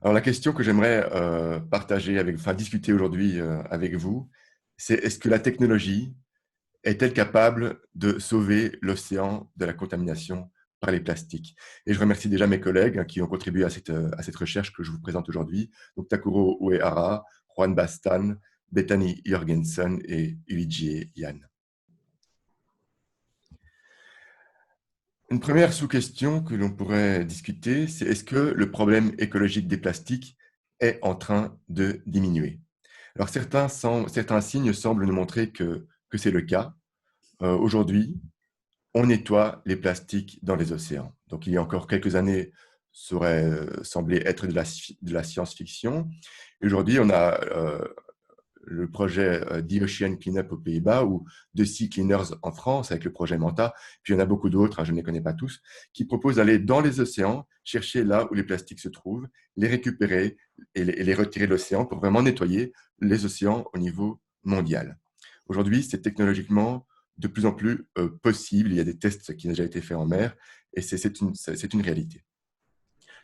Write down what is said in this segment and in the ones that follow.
Alors la question que j'aimerais partager enfin discuter aujourd'hui avec vous, c'est est-ce que la technologie est-elle capable de sauver l'océan de la contamination par les plastiques? Et je remercie déjà mes collègues qui ont contribué à cette recherche que je vous présente aujourd'hui. Donc Takuro Uehara, Juan Bastan, Bethany Jorgensen et Luigi Yan. Une première sous-question que l'on pourrait discuter, c'est est-ce que le problème écologique des plastiques est en train de diminuer? Alors certains signes semblent nous montrer que c'est le cas. Aujourd'hui, on nettoie les plastiques dans les océans. Donc il y a encore quelques années, ça aurait semblé être de la science-fiction. Aujourd'hui, on a le projet The Ocean Cleanup aux Pays-Bas ou The Sea Cleaners en France avec le projet Manta. Puis il y en a beaucoup d'autres, je ne les connais pas tous, qui proposent d'aller dans les océans, chercher là où les plastiques se trouvent, les récupérer et les retirer de l'océan pour vraiment nettoyer les océans au niveau mondial. Aujourd'hui, c'est technologiquement de plus en plus possible. Il y a des tests qui ont déjà été faits en mer et c'est une réalité.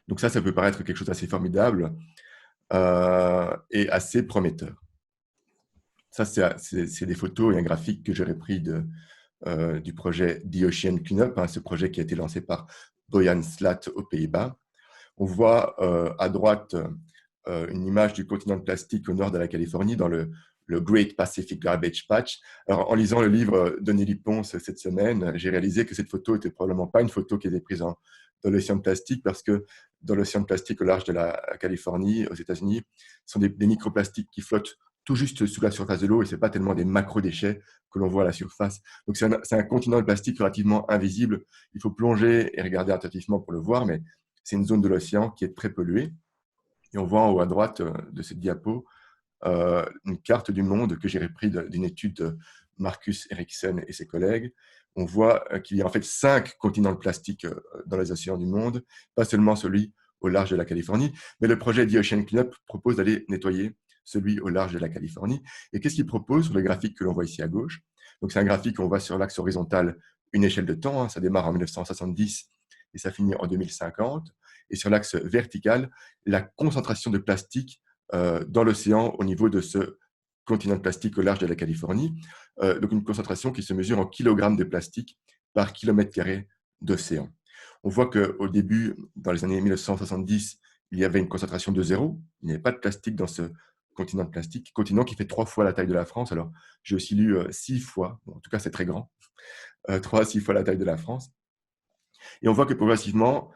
Donc ça peut paraître quelque chose d'assez formidable et assez prometteur. Ça, c'est des photos et un graphique que j'aurais pris du projet The Ocean Cleanup, ce projet qui a été lancé par Boyan Slat aux Pays-Bas. On voit à droite une image du continent de plastique au nord de la Californie, dans le Great Pacific Garbage Patch. Alors, en lisant le livre de Nelly Ponce cette semaine, j'ai réalisé que cette photo était probablement pas une photo qui était prise dans l'océan de plastique, parce que dans l'océan de plastique au large de la Californie, aux États-Unis, ce sont des microplastiques qui flottent tout juste sous la surface de l'eau, et ce n'est pas tellement des macro-déchets que l'on voit à la surface. Donc, c'est un continent de plastique relativement invisible. Il faut plonger et regarder attentivement pour le voir, mais c'est une zone de l'océan qui est très polluée. Et on voit en haut à droite de cette diapo une carte du monde que j'ai repris d'une étude de Marcus Ericsson et ses collègues. On voit qu'il y a en fait 5 continents de plastique dans les océans du monde, pas seulement celui au large de la Californie, mais le projet The Ocean Cleanup propose d'aller nettoyer celui au large de la Californie. Et qu'est-ce qu'il propose sur le graphique que l'on voit ici à gauche? Donc c'est un graphique où on voit sur l'axe horizontal une échelle de temps, ça démarre en 1970 et ça finit en 2050. Et sur l'axe vertical, la concentration de plastique dans l'océan au niveau de ce continent de plastique au large de la Californie. Donc une concentration qui se mesure en kilogrammes de plastique par kilomètre carré d'océan. On voit qu'au début, dans les années 1970, il y avait une concentration de zéro. Il n'y avait pas de plastique dans ce continent de plastique, continent qui fait 3 fois la taille de la France. Alors, j'ai aussi lu 6 fois, bon, en tout cas c'est très grand, 3 à 6 fois la taille de la France. Et on voit que progressivement,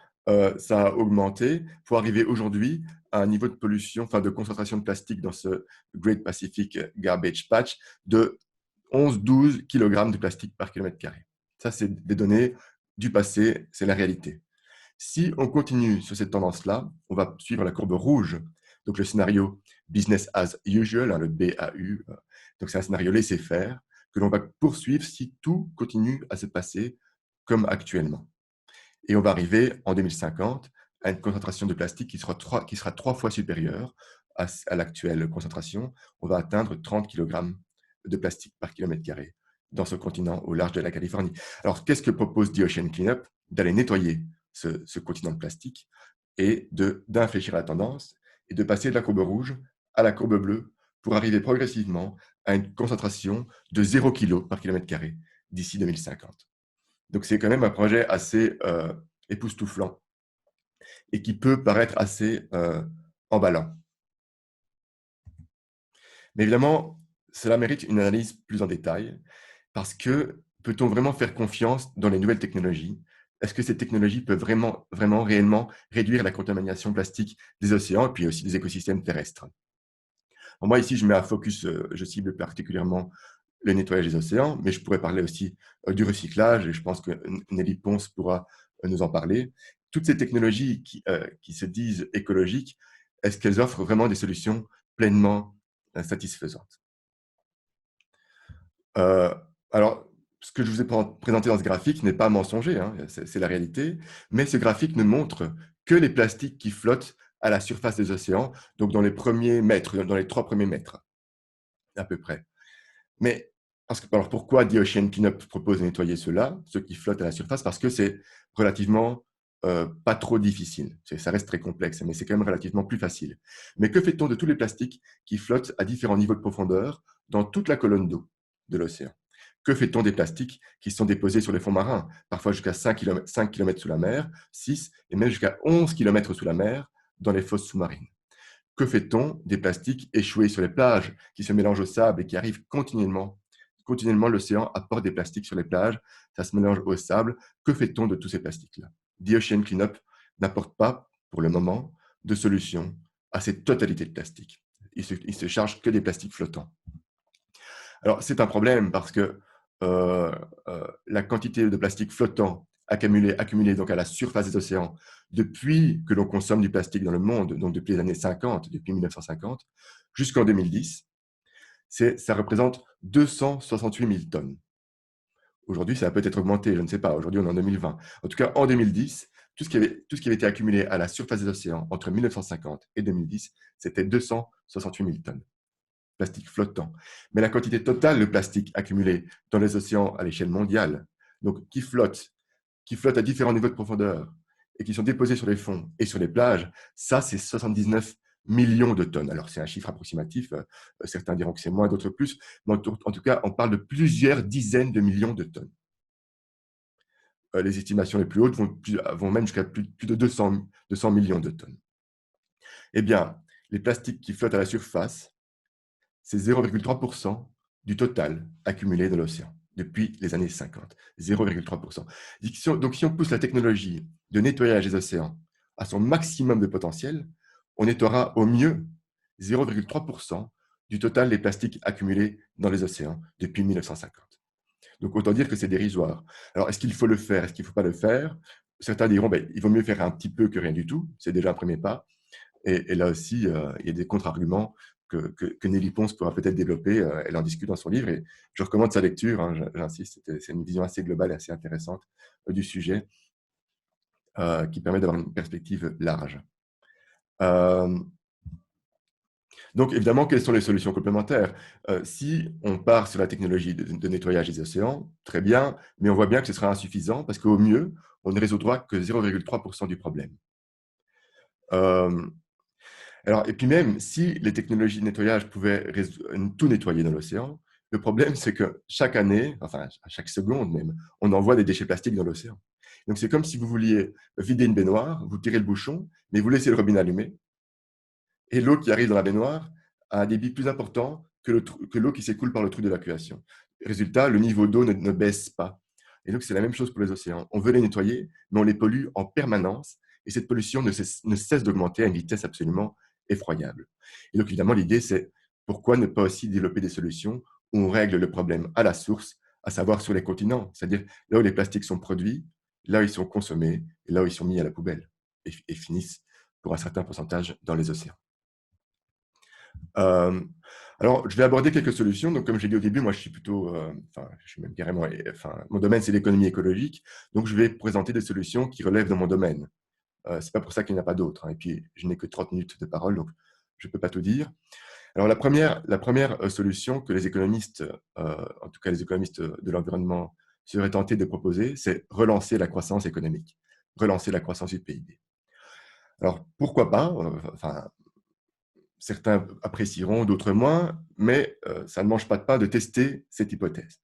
ça a augmenté pour arriver aujourd'hui à un niveau de pollution, enfin de concentration de plastique dans ce Great Pacific Garbage Patch de 11-12 kg de plastique par kilomètre carré. Ça, c'est des données du passé, c'est la réalité. Si on continue sur cette tendance-là, on va suivre la courbe rouge, donc le scénario business as usual, le BAU, donc c'est un scénario laissez-faire que l'on va poursuivre si tout continue à se passer comme actuellement. Et on va arriver en 2050 à une concentration de plastique qui sera 3 fois supérieure à l'actuelle concentration. On va atteindre 30 kg de plastique par kilomètre carré dans ce continent au large de la Californie. Alors, qu'est-ce que propose The Ocean Cleanup? D'aller nettoyer ce continent de plastique et d'infléchir la tendance et de passer de la courbe rouge à la courbe bleue pour arriver progressivement à une concentration de 0 kg par kilomètre carré d'ici 2050. Donc, c'est quand même un projet assez époustouflant et qui peut paraître assez emballant. Mais évidemment, cela mérite une analyse plus en détail parce que peut-on vraiment faire confiance dans les nouvelles technologies? Est-ce que ces technologies peuvent vraiment, vraiment, réellement réduire la contamination plastique des océans et puis aussi des écosystèmes terrestres? Alors moi, ici, je mets un focus, je cible particulièrement le nettoyage des océans, mais je pourrais parler aussi du recyclage, et je pense que Nelly Ponce pourra nous en parler. Toutes ces technologies qui se disent écologiques, est-ce qu'elles offrent vraiment des solutions pleinement satisfaisantes? Euh, alors, ce que je vous ai présenté dans ce graphique n'est pas mensonger, hein, c'est la réalité, mais ce graphique ne montre que les plastiques qui flottent à la surface des océans, donc dans les premiers mètres, dans les 3 premiers mètres, à peu près. Mais alors pourquoi The Ocean Cleanup propose de nettoyer ceux-là, ceux qui flottent à la surface? Parce que c'est relativement pas trop difficile. Ça reste très complexe, mais c'est quand même relativement plus facile. Mais que fait-on de tous les plastiques qui flottent à différents niveaux de profondeur dans toute la colonne d'eau de l'océan? Que fait-on des plastiques qui sont déposés sur les fonds marins, parfois jusqu'à 5 km sous la mer, 6 et même jusqu'à 11 km sous la mer dans les fosses sous-marines? Que fait-on des plastiques échoués sur les plages qui se mélangent au sable et qui arrivent continuellement? Continuellement, l'océan apporte des plastiques sur les plages, ça se mélange au sable. Que fait-on de tous ces plastiques-là? The Ocean Cleanup n'apporte pas, pour le moment, de solution à cette totalité de plastiques. Il se charge que des plastiques flottants. Alors, c'est un problème parce que euh, la quantité de plastique flottant accumulée donc à la surface des océans depuis que l'on consomme du plastique dans le monde, donc depuis les années 50, depuis 1950, jusqu'en 2010, ça représente 268 000 tonnes. Aujourd'hui, ça a peut-être augmenté, je ne sais pas. Aujourd'hui, on est en 2020. En tout cas, en 2010, tout ce qui avait été accumulé à la surface des océans entre 1950 et 2010, c'était 268 000 tonnes plastique flottant. Mais la quantité totale de plastique accumulé dans les océans à l'échelle mondiale, donc qui flottent à différents niveaux de profondeur et qui sont déposés sur les fonds et sur les plages, ça, c'est 79 millions de tonnes. Alors, c'est un chiffre approximatif. Certains diront que c'est moins, d'autres plus. Mais en tout cas, on parle de plusieurs dizaines de millions de tonnes. Les estimations les plus hautes vont même jusqu'à plus de 200 millions de tonnes. Eh bien, les plastiques qui flottent à la surface, c'est 0,3% du total accumulé dans l'océan depuis les années 50. 0,3%. Donc, si on pousse la technologie de nettoyage des océans à son maximum de potentiel, on nettoiera au mieux 0,3% du total des plastiques accumulés dans les océans depuis 1950. Donc, autant dire que c'est dérisoire. Alors, est-ce qu'il faut le faire? Est-ce qu'il ne faut pas le faire? Certains diront, il vaut mieux faire un petit peu que rien du tout. C'est déjà un premier pas. Et là aussi, il y a des contre-arguments que Nelly Pons pourra peut-être développer. Elle en discute dans son livre et je recommande sa lecture. Hein, j'insiste, c'est une vision assez globale et assez intéressante du sujet qui permet d'avoir une perspective large. Donc, évidemment, quelles sont les solutions complémentaires? Si on part sur la technologie de nettoyage des océans, très bien, mais on voit bien que ce sera insuffisant parce qu'au mieux, on ne résoudra que 0,3% du problème. Alors, et puis même, si les technologies de nettoyage pouvaient tout nettoyer dans l'océan, le problème, c'est que chaque année, enfin à chaque seconde même, on envoie des déchets plastiques dans l'océan. Donc, c'est comme si vous vouliez vider une baignoire, vous tirez le bouchon, mais vous laissez le robinet allumé, et l'eau qui arrive dans la baignoire a un débit plus important que l'eau qui s'écoule par le trou d'évacuation. Résultat, le niveau d'eau ne baisse pas. Et donc, c'est la même chose pour les océans. On veut les nettoyer, mais on les pollue en permanence, et cette pollution ne cesse d'augmenter à une vitesse absolument effroyable. Et donc, évidemment, l'idée, c'est pourquoi ne pas aussi développer des solutions où on règle le problème à la source, à savoir sur les continents, c'est-à-dire là où les plastiques sont produits, là où ils sont consommés, et là où ils sont mis à la poubelle, et finissent pour un certain pourcentage dans les océans. Alors, je vais aborder quelques solutions. Donc, comme j'ai dit au début, moi, je suis plutôt, je suis même carrément, mon domaine, c'est l'économie écologique. Donc, je vais présenter des solutions qui relèvent de mon domaine. C'est pas pour ça qu'il n'y en a pas d'autres. Hein. Et puis, je n'ai que 30 minutes de parole, donc je ne peux pas tout dire. Alors, la première solution que les économistes, en tout cas les économistes de l'environnement, seraient tentés de proposer, c'est relancer la croissance économique, relancer la croissance du PIB. Alors, pourquoi pas? Certains apprécieront, d'autres moins, mais ça ne mange pas de pain de tester cette hypothèse.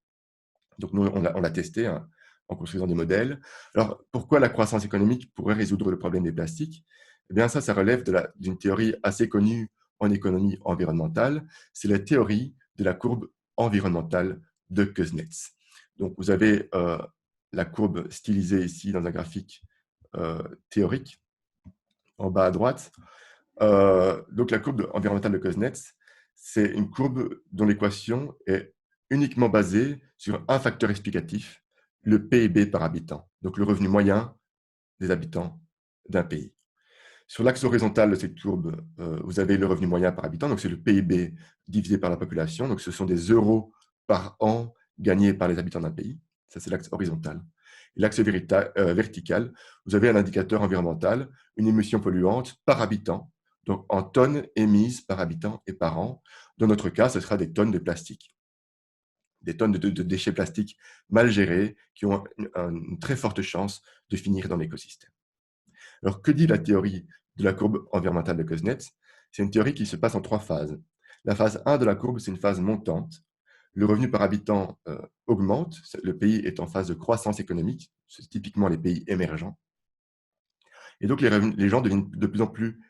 Donc, nous, on l'a testé hein, en construisant des modèles. Alors, pourquoi la croissance économique pourrait résoudre le problème des plastiques? Eh bien, ça relève d'une théorie assez connue en économie environnementale. C'est la théorie de la courbe environnementale de Kuznets. Donc, vous avez la courbe stylisée ici dans un graphique théorique, en bas à droite. Donc, la courbe environnementale de Kuznets, c'est une courbe dont l'équation est uniquement basée sur un facteur explicatif, le PIB par habitant, donc le revenu moyen des habitants d'un pays. Sur l'axe horizontal de cette courbe, vous avez le revenu moyen par habitant, donc c'est le PIB divisé par la population, donc ce sont des euros par an gagnés par les habitants d'un pays. Ça, c'est l'axe horizontal. Et l'axe vertical, vous avez un indicateur environnemental, une émission polluante par habitant, donc en tonnes émises par habitant et par an. Dans notre cas, ce sera des tonnes de plastique, des tonnes de déchets plastiques mal gérés qui ont une très forte chance de finir dans l'écosystème. Alors, que dit la théorie de la courbe environnementale de Kuznets? C'est une théorie qui se passe en 3 phases. La phase 1 de la courbe, c'est une phase montante. Le revenu par habitant augmente, le pays est en phase de croissance économique, c'est typiquement les pays émergents. Et donc, les gens deviennent de plus en plus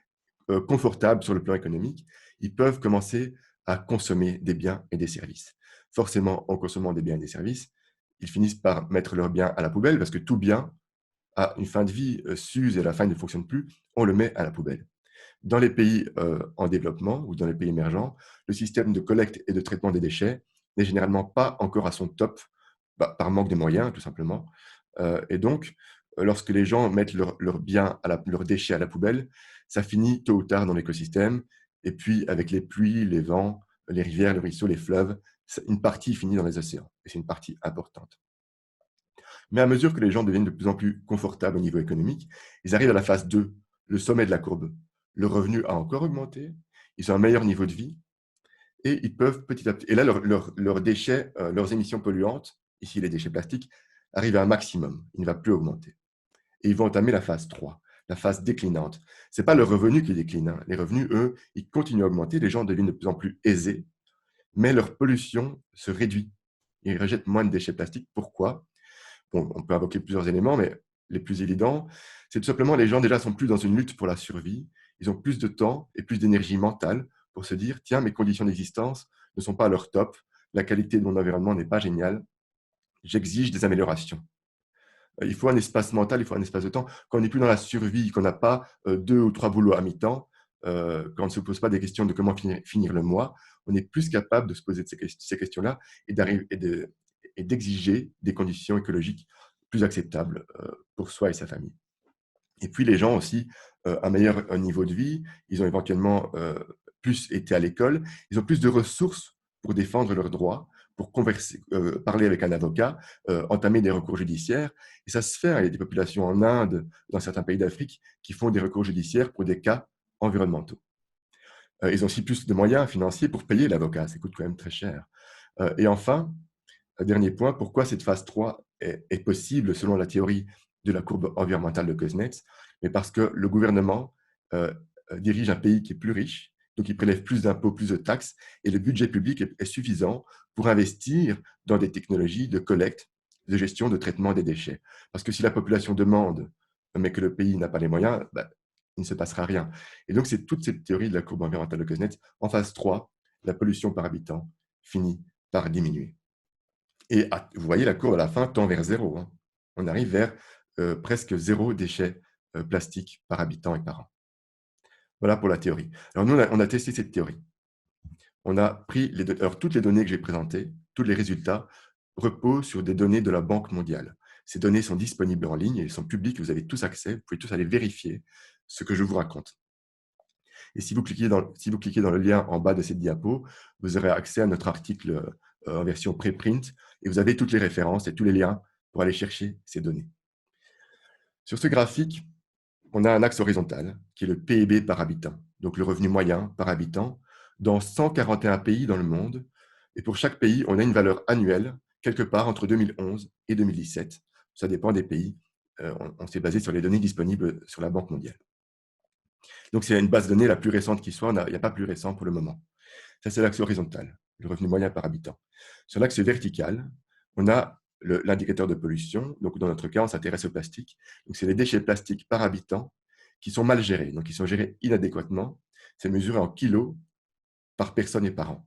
confortables sur le plan économique. Ils peuvent commencer à consommer des biens et des services. Forcément, en consommant des biens et des services, ils finissent par mettre leurs biens à la poubelle parce que tout bien a une fin de vie, s'use et à la fin il ne fonctionne plus, on le met à la poubelle. Dans les pays en développement ou dans les pays émergents, le système de collecte et de traitement des déchets n'est généralement pas encore à son top, par manque de moyens, tout simplement. Et donc, lorsque les gens mettent leurs biens, leurs déchets à la poubelle, ça finit tôt ou tard dans l'écosystème. Et puis, avec les pluies, les vents, les rivières, les ruisseaux, les fleuves, une partie finit dans les océans. Et c'est une partie importante. Mais à mesure que les gens deviennent de plus en plus confortables au niveau économique, ils arrivent à la phase 2, le sommet de la courbe. Le revenu a encore augmenté, ils ont un meilleur niveau de vie et ils peuvent petit à petit. Et là, leurs déchets, leurs émissions polluantes, ici les déchets plastiques, arrivent à un maximum. Il ne va plus augmenter. Et ils vont entamer la phase 3, la phase déclinante. Ce n'est pas le revenu qui décline. Hein. Les revenus, eux, ils continuent à augmenter. Les gens deviennent de plus en plus aisés, mais leur pollution se réduit. Ils rejettent moins de déchets plastiques. Pourquoi? Bon, on peut invoquer plusieurs éléments, mais les plus évidents, c'est tout simplement les gens déjà sont plus dans une lutte pour la survie. Ils ont plus de temps et plus d'énergie mentale pour se dire, tiens, mes conditions d'existence ne sont pas à leur top, la qualité de mon environnement n'est pas géniale, j'exige des améliorations. Il faut un espace mental, il faut un espace de temps. Quand on n'est plus dans la survie, qu'on n'a pas 2 ou 3 boulots à mi-temps, quand on ne se pose pas des questions de comment finir le mois, on est plus capable de se poser ces questions-là et d'exiger des conditions écologiques plus acceptables pour soi et sa famille. Et puis les gens aussi, un meilleur niveau de vie, ils ont éventuellement plus été à l'école, ils ont plus de ressources pour défendre leurs droits, pour converser, parler avec un avocat, entamer des recours judiciaires. Et ça se fait, hein, il y a des populations en Inde, dans certains pays d'Afrique, qui font des recours judiciaires pour des cas environnementaux. Ils ont aussi plus de moyens financiers pour payer l'avocat, ça coûte quand même très cher. Et enfin, un dernier point, pourquoi cette phase 3 est possible selon la théorie de la courbe environnementale de Kuznets? Mais parce que le gouvernement dirige un pays qui est plus riche, donc il prélève plus d'impôts, plus de taxes, et le budget public est suffisant pour investir dans des technologies de collecte, de gestion, de traitement des déchets. Parce que si la population demande, mais que le pays n'a pas les moyens, il ne se passera rien. Et donc, c'est toute cette théorie de la courbe environnementale de Kuznets. En phase 3, la pollution par habitant finit par diminuer. Et vous voyez, la courbe à la fin tend vers zéro. Hein. On arrive vers presque zéro déchet plastique par habitant et par an. Voilà pour la théorie. Alors nous, on a testé cette théorie. On a pris alors toutes les données que j'ai présentées, tous les résultats reposent sur des données de la Banque mondiale. Ces données sont disponibles en ligne et elles sont publiques, vous avez tous accès, vous pouvez tous aller vérifier ce que je vous raconte. Et si vous cliquez dans le lien en bas de cette diapo, vous aurez accès à notre article en version préprint et vous avez toutes les références et tous les liens pour aller chercher ces données. Sur ce graphique, on a un axe horizontal qui est le PIB par habitant, donc le revenu moyen par habitant, dans 141 pays dans le monde. Et pour chaque pays, on a une valeur annuelle quelque part entre 2011 et 2017. Ça dépend des pays. On s'est basé sur les données disponibles sur la Banque mondiale. Donc, c'est une base de données la plus récente qui soit. Il n'y a pas plus récent pour le moment. Ça, c'est l'axe horizontal, le revenu moyen par habitant. Sur l'axe vertical, on a l'indicateur de pollution. Donc, dans notre cas, on s'intéresse au plastique. Donc, c'est les déchets plastiques par habitant qui sont mal gérés. Donc, ils sont gérés inadéquatement. C'est mesuré en kilos par personne et par an.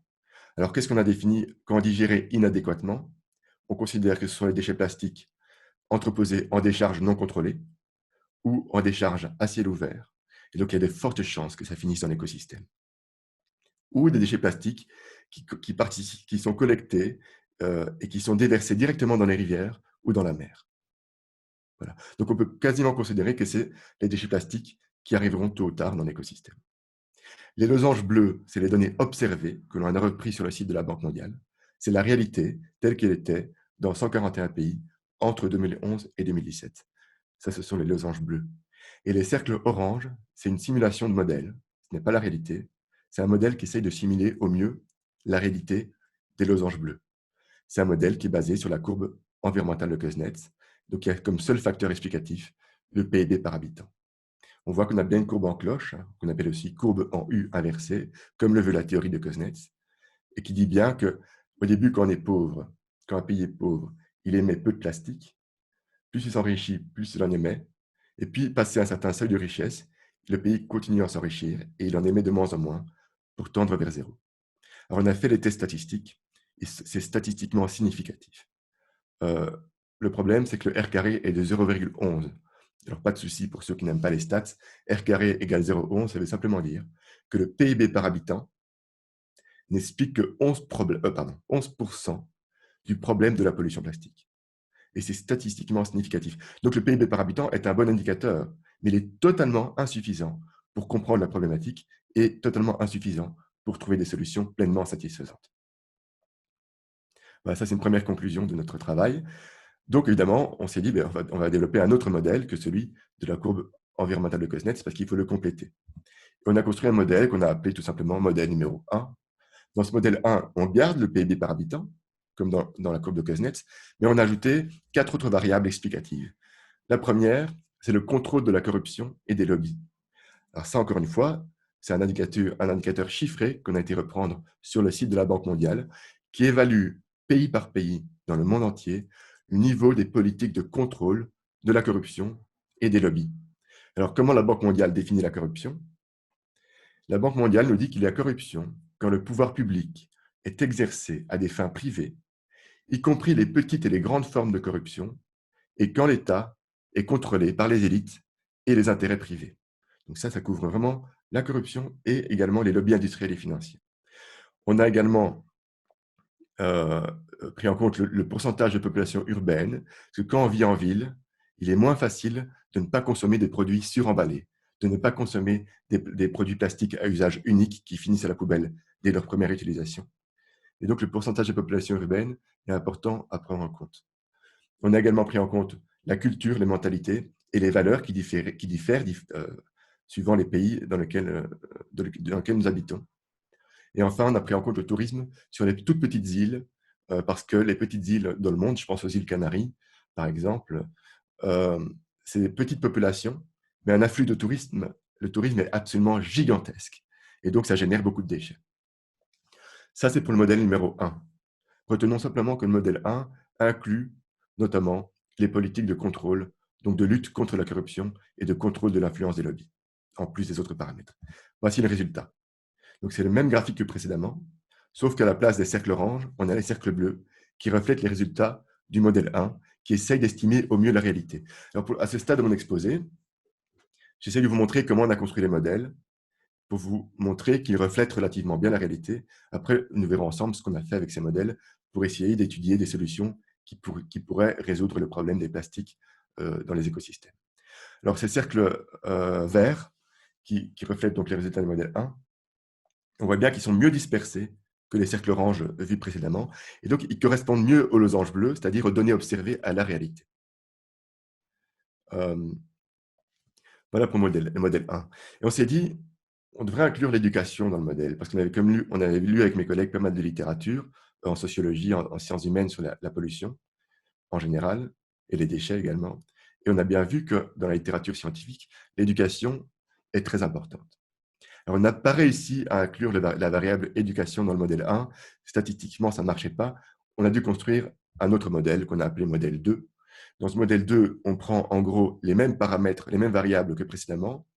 Alors, qu'est-ce qu'on a défini quand on dit gérer inadéquatement? On considère que ce sont les déchets plastiques entreposés en décharge non contrôlée ou en décharge à ciel ouvert. Et donc, il y a de fortes chances que ça finisse dans l'écosystème. Ou des déchets plastiques qui sont collectés et qui sont déversés directement dans les rivières ou dans la mer. Voilà. Donc, on peut quasiment considérer que c'est les déchets plastiques qui arriveront tôt ou tard dans l'écosystème. Les losanges bleus, c'est les données observées que l'on a reprises sur le site de la Banque mondiale. C'est la réalité telle qu'elle était dans 141 pays entre 2011 et 2017. Ça, ce sont les losanges bleus. Et les cercles oranges, c'est une simulation de modèle. Ce n'est pas la réalité. C'est un modèle qui essaye de simuler au mieux la réalité des losanges bleus. C'est un modèle qui est basé sur la courbe environnementale de Kuznets, donc il y a comme seul facteur explicatif le PIB par habitant. On voit qu'on a bien une courbe en cloche, hein, qu'on appelle aussi courbe en U inversée, comme le veut la théorie de Kuznets, et qui dit bien qu'au début, quand on est pauvre, quand un pays est pauvre, il émet peu de plastique. Plus il s'enrichit, plus il en émet. Et puis, passé un certain seuil de richesse, le pays continue à s'enrichir et il en émet de moins en moins pour tendre vers zéro. Alors, on a fait les tests statistiques et c'est statistiquement significatif. Euh, le problème, c'est que le R carré est de 0,11. Alors, pas de souci pour ceux qui n'aiment pas les stats. R carré égale 0,11, ça veut simplement dire que le PIB par habitant n'explique que 11% du problème de la pollution plastique. Et c'est statistiquement significatif. Donc le PIB par habitant est un bon indicateur, mais il est totalement insuffisant pour comprendre la problématique et totalement insuffisant pour trouver des solutions pleinement satisfaisantes. Voilà, ça, c'est une première conclusion de notre travail. Donc, évidemment, on s'est dit, ben, on va développer un autre modèle que celui de la courbe environnementale de Kuznets parce qu'il faut le compléter. On a construit un modèle qu'on a appelé tout simplement modèle numéro 1. Dans ce modèle 1, on garde le PIB par habitant, comme dans la courbe de Kuznets, mais on a ajouté 4 autres variables explicatives. La première, c'est le contrôle de la corruption et des lobbies. Alors ça, encore une fois, c'est un indicateur chiffré qu'on a été reprendre sur le site de la Banque mondiale, qui évalue pays par pays dans le monde entier le niveau des politiques de contrôle de la corruption et des lobbies. Alors, comment la Banque mondiale définit la corruption? La Banque mondiale nous dit qu'il y a corruption quand le pouvoir public est exercé à des fins privées, y compris les petites et les grandes formes de corruption, et quand l'État est contrôlé par les élites et les intérêts privés. Donc ça couvre vraiment la corruption et également les lobbies industriels et financiers. On a également euh, pris en compte le pourcentage de population urbaine, parce que quand on vit en ville, il est moins facile de ne pas consommer des produits suremballés, de ne pas consommer des produits plastiques à usage unique qui finissent à la poubelle dès leur première utilisation. Et donc le pourcentage de population urbaine est important à prendre en compte. On a également pris en compte la culture, les mentalités et les valeurs qui diffèrent suivant les pays dans lesquels nous habitons. Et enfin, on a pris en compte le tourisme sur les toutes petites îles, parce que les petites îles dans le monde, je pense aux îles Canaries, par exemple, euh, c'est des petites populations, mais un afflux de tourisme, le tourisme est absolument gigantesque. Et donc, ça génère beaucoup de déchets. Ça, c'est pour le modèle numéro 1. Retenons simplement que le modèle 1 inclut notamment les politiques de contrôle, donc de lutte contre la corruption et de contrôle de l'influence des lobbies, en plus des autres paramètres. Voici le résultat. Donc c'est le même graphique que précédemment, sauf qu'à la place des cercles oranges, on a les cercles bleus qui reflètent les résultats du modèle 1, qui essaye d'estimer au mieux la réalité. Alors à ce stade de mon exposé, j'essaie de vous montrer comment on a construit les modèles, pour vous montrer qu'ils reflètent relativement bien la réalité. Après, nous verrons ensemble ce qu'on a fait avec ces modèles pour essayer d'étudier des solutions qui pourraient résoudre le problème des plastiques dans les écosystèmes. Alors, ces cercles verts qui reflètent donc les résultats du modèle 1, on voit bien qu'ils sont mieux dispersés que les cercles oranges vus précédemment, et donc ils correspondent mieux aux losanges bleus, c'est-à-dire aux données observées à la réalité. Euh, voilà pour le modèle 1. Et on s'est dit, on devrait inclure l'éducation dans le modèle, parce on avait lu avec mes collègues pas mal de littérature en sociologie, en sciences humaines sur la pollution en général, et les déchets également. Et on a bien vu que dans la littérature scientifique, l'éducation est très importante. Alors, on n'a pas réussi à inclure la variable éducation dans le modèle 1. Statistiquement, ça ne marchait pas. On a dû construire un autre modèle qu'on a appelé modèle 2. Dans ce modèle 2, on prend en gros les mêmes paramètres, les mêmes variables que précédemment.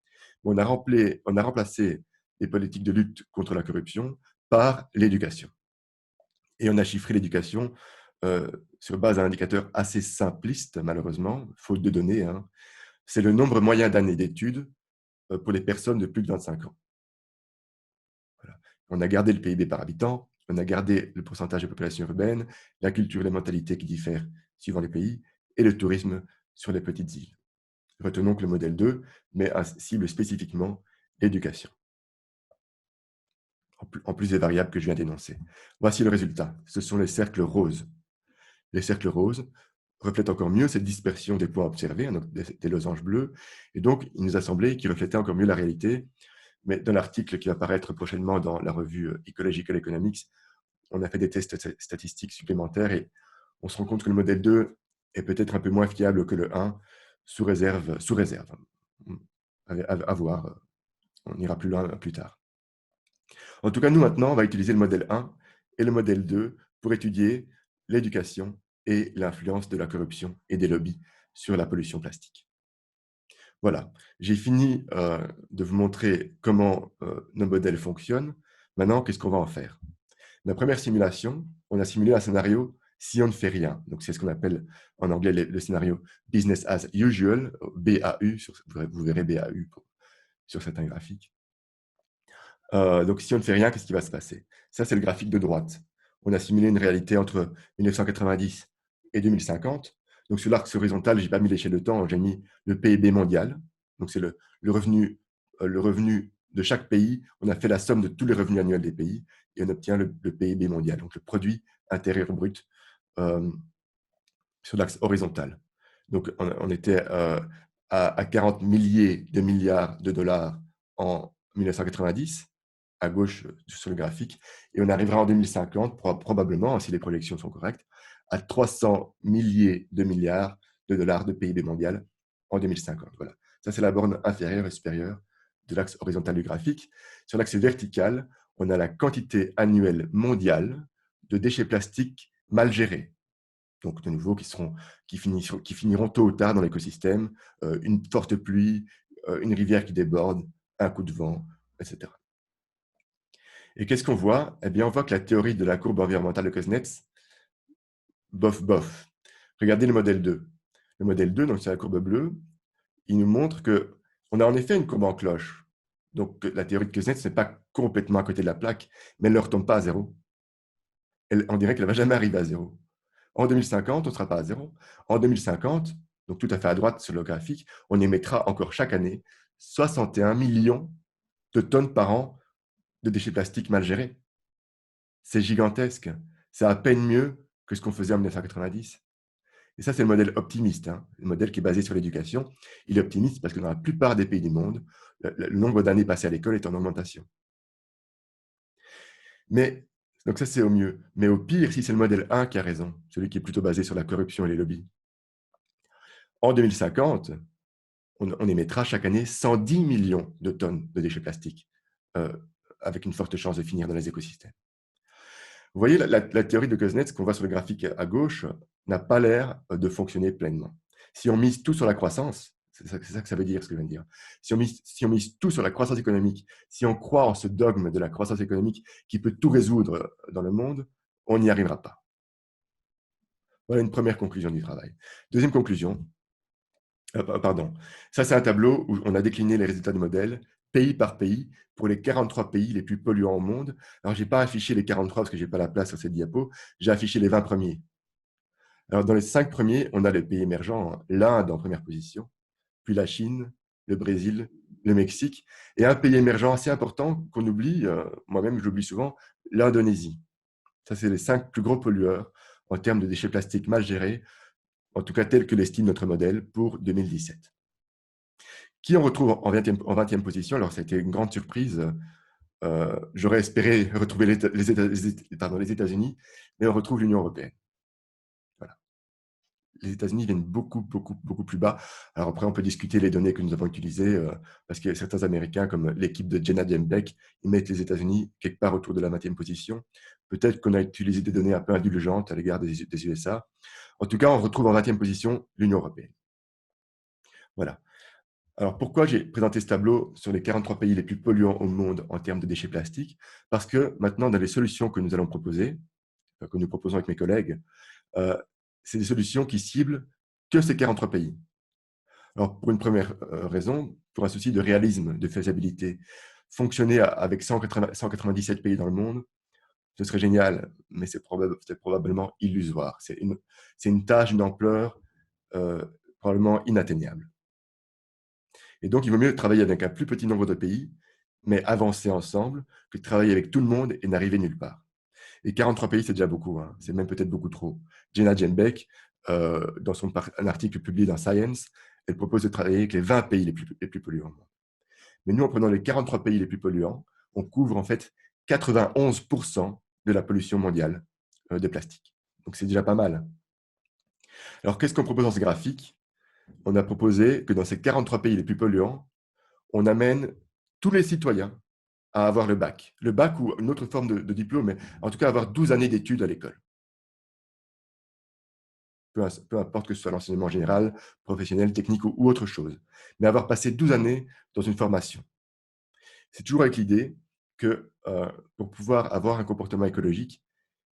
On a remplacé les politiques de lutte contre la corruption par l'éducation. Et on a chiffré l'éducation sur base d'un indicateur assez simpliste, malheureusement, faute de données. Hein. C'est le nombre moyen d'années d'études pour les personnes de plus de 25 ans. Voilà. On a gardé le PIB par habitant, on a gardé le pourcentage de population urbaine, la culture et les mentalités qui diffèrent suivant les pays, et le tourisme sur les petites îles. Retenons que le modèle 2 cible spécifiquement l'éducation, en plus des variables que je viens d'énoncer. Voici le résultat. Ce sont les cercles roses. Les cercles roses reflètent encore mieux cette dispersion des points observés, hein, des losanges bleus, et donc il nous a semblé qu'ils reflétaient encore mieux la réalité. Mais dans l'article qui va paraître prochainement dans la revue Ecological Economics, on a fait des tests statistiques supplémentaires et on se rend compte que le modèle 2 est peut-être un peu moins fiable que le 1, sous réserve. à voir. On ira plus loin plus tard. En tout cas, nous, maintenant, on va utiliser le modèle 1 et le modèle 2 pour étudier l'éducation et l'influence de la corruption et des lobbies sur la pollution plastique. Voilà, j'ai fini de vous montrer comment nos modèles fonctionnent. Maintenant, qu'est-ce qu'on va en faire? La première simulation, on a simulé un scénario si on ne fait rien. Donc, c'est ce qu'on appelle en anglais le scénario business as usual, BAU, vous verrez BAU sur certains graphiques. Donc, si on ne fait rien, qu'est-ce qui va se passer? Ça, c'est le graphique de droite. On a simulé une réalité entre 1990 et 2050. Donc, sur l'axe horizontal, je n'ai pas mis l'échelle de temps, j'ai mis le PIB mondial. Donc, c'est le revenu de chaque pays. On a fait la somme de tous les revenus annuels des pays et on obtient le PIB mondial, donc le produit intérieur brut euh, sur l'axe horizontal. Donc, on était à 40 milliers de milliards de dollars en 1990, à gauche sur le graphique, et on arrivera en 2050, probablement, si les projections sont correctes, à 300 milliers de milliards de dollars de PIB mondial en 2050. Voilà. Ça, c'est la borne inférieure et supérieure de l'axe horizontal du graphique. Sur l'axe vertical, on a la quantité annuelle mondiale de déchets plastiques mal gérés. Donc, de nouveau, qui finiront tôt ou tard dans l'écosystème, une forte pluie, une rivière qui déborde, un coup de vent, etc. Et qu'est-ce qu'on voit? Eh bien, on voit que la théorie de la courbe environnementale de Kuznets, bof, bof. Regardez le modèle 2. Le modèle 2, donc c'est la courbe bleue, il nous montre qu'on a en effet une courbe en cloche. Donc, la théorie de Kuznets n'est pas complètement à côté de la plaque, mais elle ne retombe pas à zéro. On dirait qu'elle ne va jamais arriver à zéro. En 2050, on ne sera pas à zéro. En 2050, donc tout à fait à droite sur le graphique, on émettra encore chaque année 61 millions de tonnes par an de déchets plastiques mal gérés. C'est gigantesque. C'est à peine mieux que ce qu'on faisait en 1990. Et ça, c'est le modèle optimiste, hein, le modèle qui est basé sur l'éducation. Il est optimiste parce que dans la plupart des pays du monde, le nombre d'années passées à l'école est en augmentation. Mais, donc ça, c'est au mieux. Mais au pire, si c'est le modèle 1 qui a raison, celui qui est plutôt basé sur la corruption et les lobbies, en 2050, on émettra chaque année 110 millions de tonnes de déchets plastiques, euh, avec une forte chance de finir dans les écosystèmes. Vous voyez, la théorie de Kuznets qu'on voit sur le graphique à gauche n'a pas l'air de fonctionner pleinement. Si on mise tout sur la croissance, c'est ça que ça veut dire, ce que je viens de dire. Si on mise tout sur la croissance économique, si on croit en ce dogme de la croissance économique qui peut tout résoudre dans le monde, on n'y arrivera pas. Voilà une première conclusion du travail. Deuxième conclusion, pardon. Ça, c'est un tableau où on a décliné les résultats du modèle, pays par pays, pour les 43 pays les plus polluants au monde. Alors, je n'ai pas affiché les 43 parce que je n'ai pas la place sur cette diapo. J'ai affiché les 20 premiers. Alors, dans les 5 premiers, on a les pays émergents, hein. L'Inde en première position, puis la Chine, le Brésil, le Mexique, et un pays émergent assez important qu'on oublie, moi-même je l'oublie souvent, l'Indonésie. Ça, c'est les 5 plus gros pollueurs en termes de déchets plastiques mal gérés, en tout cas tel que l'estime notre modèle pour 2017. Qui on retrouve en 20e position? Alors, ça a été une grande surprise. J'aurais espéré retrouver les États-Unis, mais on retrouve l'Union européenne. Voilà. Les États-Unis viennent beaucoup, beaucoup, beaucoup plus bas. Alors après, on peut discuter les données que nous avons utilisées, parce qu'il y a certains Américains, comme l'équipe de Jenna Dembeck, ils mettent les États-Unis quelque part autour de la 20e position. Peut-être qu'on a utilisé des données un peu indulgentes à l'égard des USA. En tout cas, on retrouve en 20e position l'Union européenne. Voilà. Alors, pourquoi j'ai présenté ce tableau sur les 43 pays les plus polluants au monde en termes de déchets plastiques? Parce que maintenant, dans les solutions que nous allons proposer, que nous proposons avec mes collègues, euh, c'est des solutions qui ciblent que ces 43 pays. Alors, pour une première raison, pour un souci de réalisme, de faisabilité, fonctionner avec 197 pays dans le monde, ce serait génial, mais c'est probablement illusoire. C'est une tâche d'une ampleur probablement inatteignable. Et donc, il vaut mieux travailler avec un plus petit nombre de pays, mais avancer ensemble, que de travailler avec tout le monde et n'arriver nulle part. Et 43 pays, c'est déjà beaucoup, hein. C'est même peut-être beaucoup trop. Jenna Jenbeck, dans un article publié dans Science, elle propose de travailler avec les 20 pays les plus polluants. Mais nous, en prenant les 43 pays les plus polluants, on couvre en fait 91% de la pollution mondiale de plastique. Donc, c'est déjà pas mal. Alors, qu'est-ce qu'on propose dans ce graphique? On a proposé que dans ces 43 pays les plus polluants, on amène tous les citoyens à avoir le bac. Le bac ou une autre forme de diplôme, mais en tout cas avoir 12 années d'études à l'école. Peu importe que ce soit l'enseignement général, professionnel, technique ou autre chose. Mais avoir passé 12 années dans une formation. C'est toujours avec l'idée que pour pouvoir avoir un comportement écologique,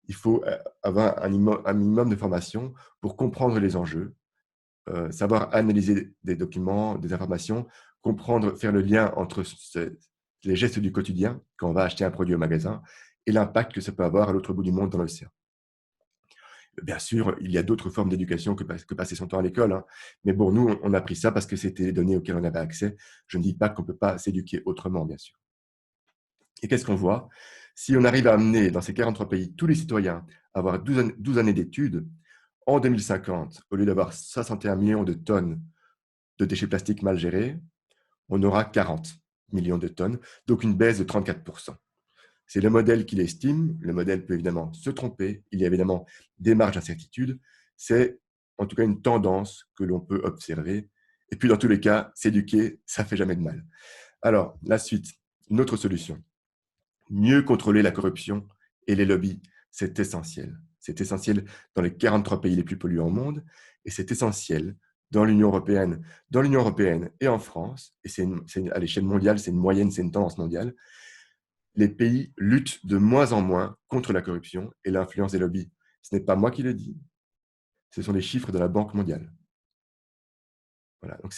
il faut avoir un minimum de formation pour comprendre les enjeux, savoir analyser des documents, des informations, comprendre, faire le lien entre les gestes du quotidien, quand on va acheter un produit au magasin, et l'impact que ça peut avoir à l'autre bout du monde dans l'océan. Bien sûr, il y a d'autres formes d'éducation que passer son temps à l'école, hein. Mais bon, nous, on a pris ça parce que c'était les données auxquelles on avait accès. Je ne dis pas qu'on ne peut pas s'éduquer autrement, bien sûr. Et qu'est-ce qu'on voit? Si on arrive à amener dans ces 43 pays tous les citoyens à avoir 12 années d'études, en 2050, au lieu d'avoir 61 millions de tonnes de déchets plastiques mal gérés, on aura 40 millions de tonnes, donc une baisse de 34%. C'est le modèle qui l'estime. Le modèle peut évidemment se tromper. Il y a évidemment des marges d'incertitude. C'est en tout cas une tendance que l'on peut observer. Et puis, dans tous les cas, s'éduquer, ça fait jamais de mal. Alors, la suite, une autre solution. Mieux contrôler la corruption et les lobbies, c'est essentiel. C'est essentiel dans les 43 pays les plus polluants au monde et c'est essentiel dans l'Union européenne. Dans l'Union européenne et en France, et à l'échelle mondiale, c'est une moyenne, c'est une tendance mondiale, les pays luttent de moins en moins contre la corruption et l'influence des lobbies. Ce n'est pas moi qui le dis, ce sont les chiffres de la Banque mondiale. Voilà. Donc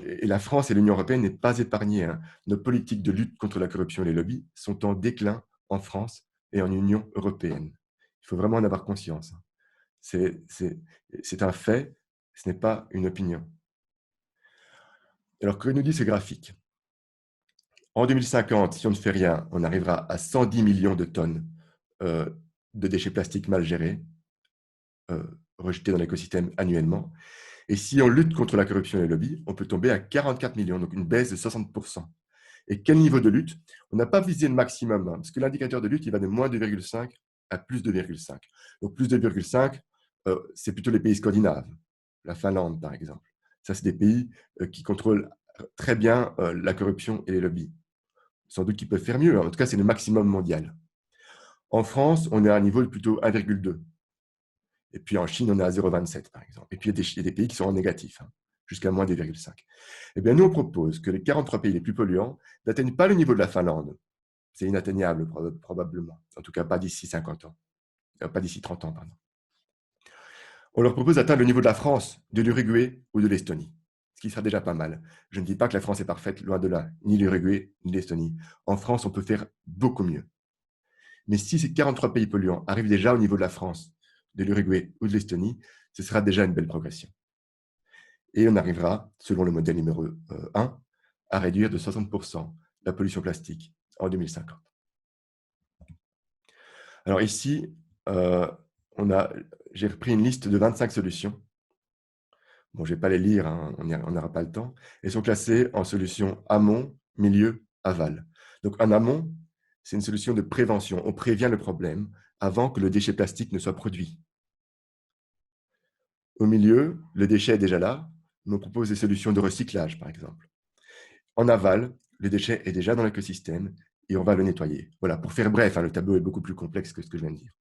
et la France et l'Union européenne n'est pas épargnée, hein. Nos politiques de lutte contre la corruption et les lobbies sont en déclin en France et en Union européenne. Il faut vraiment en avoir conscience, hein. C'est un fait, ce n'est pas une opinion. Alors, que nous dit ce graphique? En 2050, si on ne fait rien, on arrivera à 110 millions de tonnes de déchets plastiques mal gérés, rejetés dans l'écosystème annuellement. Et si on lutte contre la corruption et les lobbies, on peut tomber à 44 millions, donc une baisse de 60%. Et quel niveau de lutte? On n'a pas visé le maximum, hein, parce que l'indicateur de lutte, il va de moins 2,5 à plus 2,5. Donc plus 2,5, c'est plutôt les pays scandinaves, la Finlande par exemple. Ça, c'est des pays qui contrôlent très bien la corruption et les lobbies. Sans doute qu'ils peuvent faire mieux, hein. En tout cas, c'est le maximum mondial. En France, on est à un niveau de plutôt 1,2. Et puis en Chine, on est à 0,27 par exemple. Et puis il y a des pays qui sont en négatif, hein, jusqu'à moins 2,5. Eh bien, nous, on propose que les 43 pays les plus polluants n'atteignent pas le niveau de la Finlande. C'est inatteignable probablement, en tout cas pas d'ici 50 ans, pas d'ici 30 ans, pardon. On leur propose d'atteindre le niveau de la France, de l'Uruguay ou de l'Estonie, ce qui sera déjà pas mal. Je ne dis pas que la France est parfaite, loin de là, ni l'Uruguay, ni l'Estonie. En France, on peut faire beaucoup mieux. Mais si ces 43 pays polluants arrivent déjà au niveau de la France, de l'Uruguay ou de l'Estonie, ce sera déjà une belle progression. Et on arrivera, selon le modèle numéro 1, à réduire de 60% la pollution plastique en 2050. Alors ici, j'ai repris une liste de 25 solutions. Bon, je ne vais pas les lire, hein, on n'aura pas le temps. Elles sont classées en solutions amont, milieu, aval. Donc en amont, c'est une solution de prévention. On prévient le problème avant que le déchet plastique ne soit produit. Au milieu, le déchet est déjà là, mais on propose des solutions de recyclage, par exemple. En aval, le déchet est déjà dans l'écosystème et on va le nettoyer. Voilà, pour faire bref, hein, le tableau est beaucoup plus complexe que ce que je viens de dire.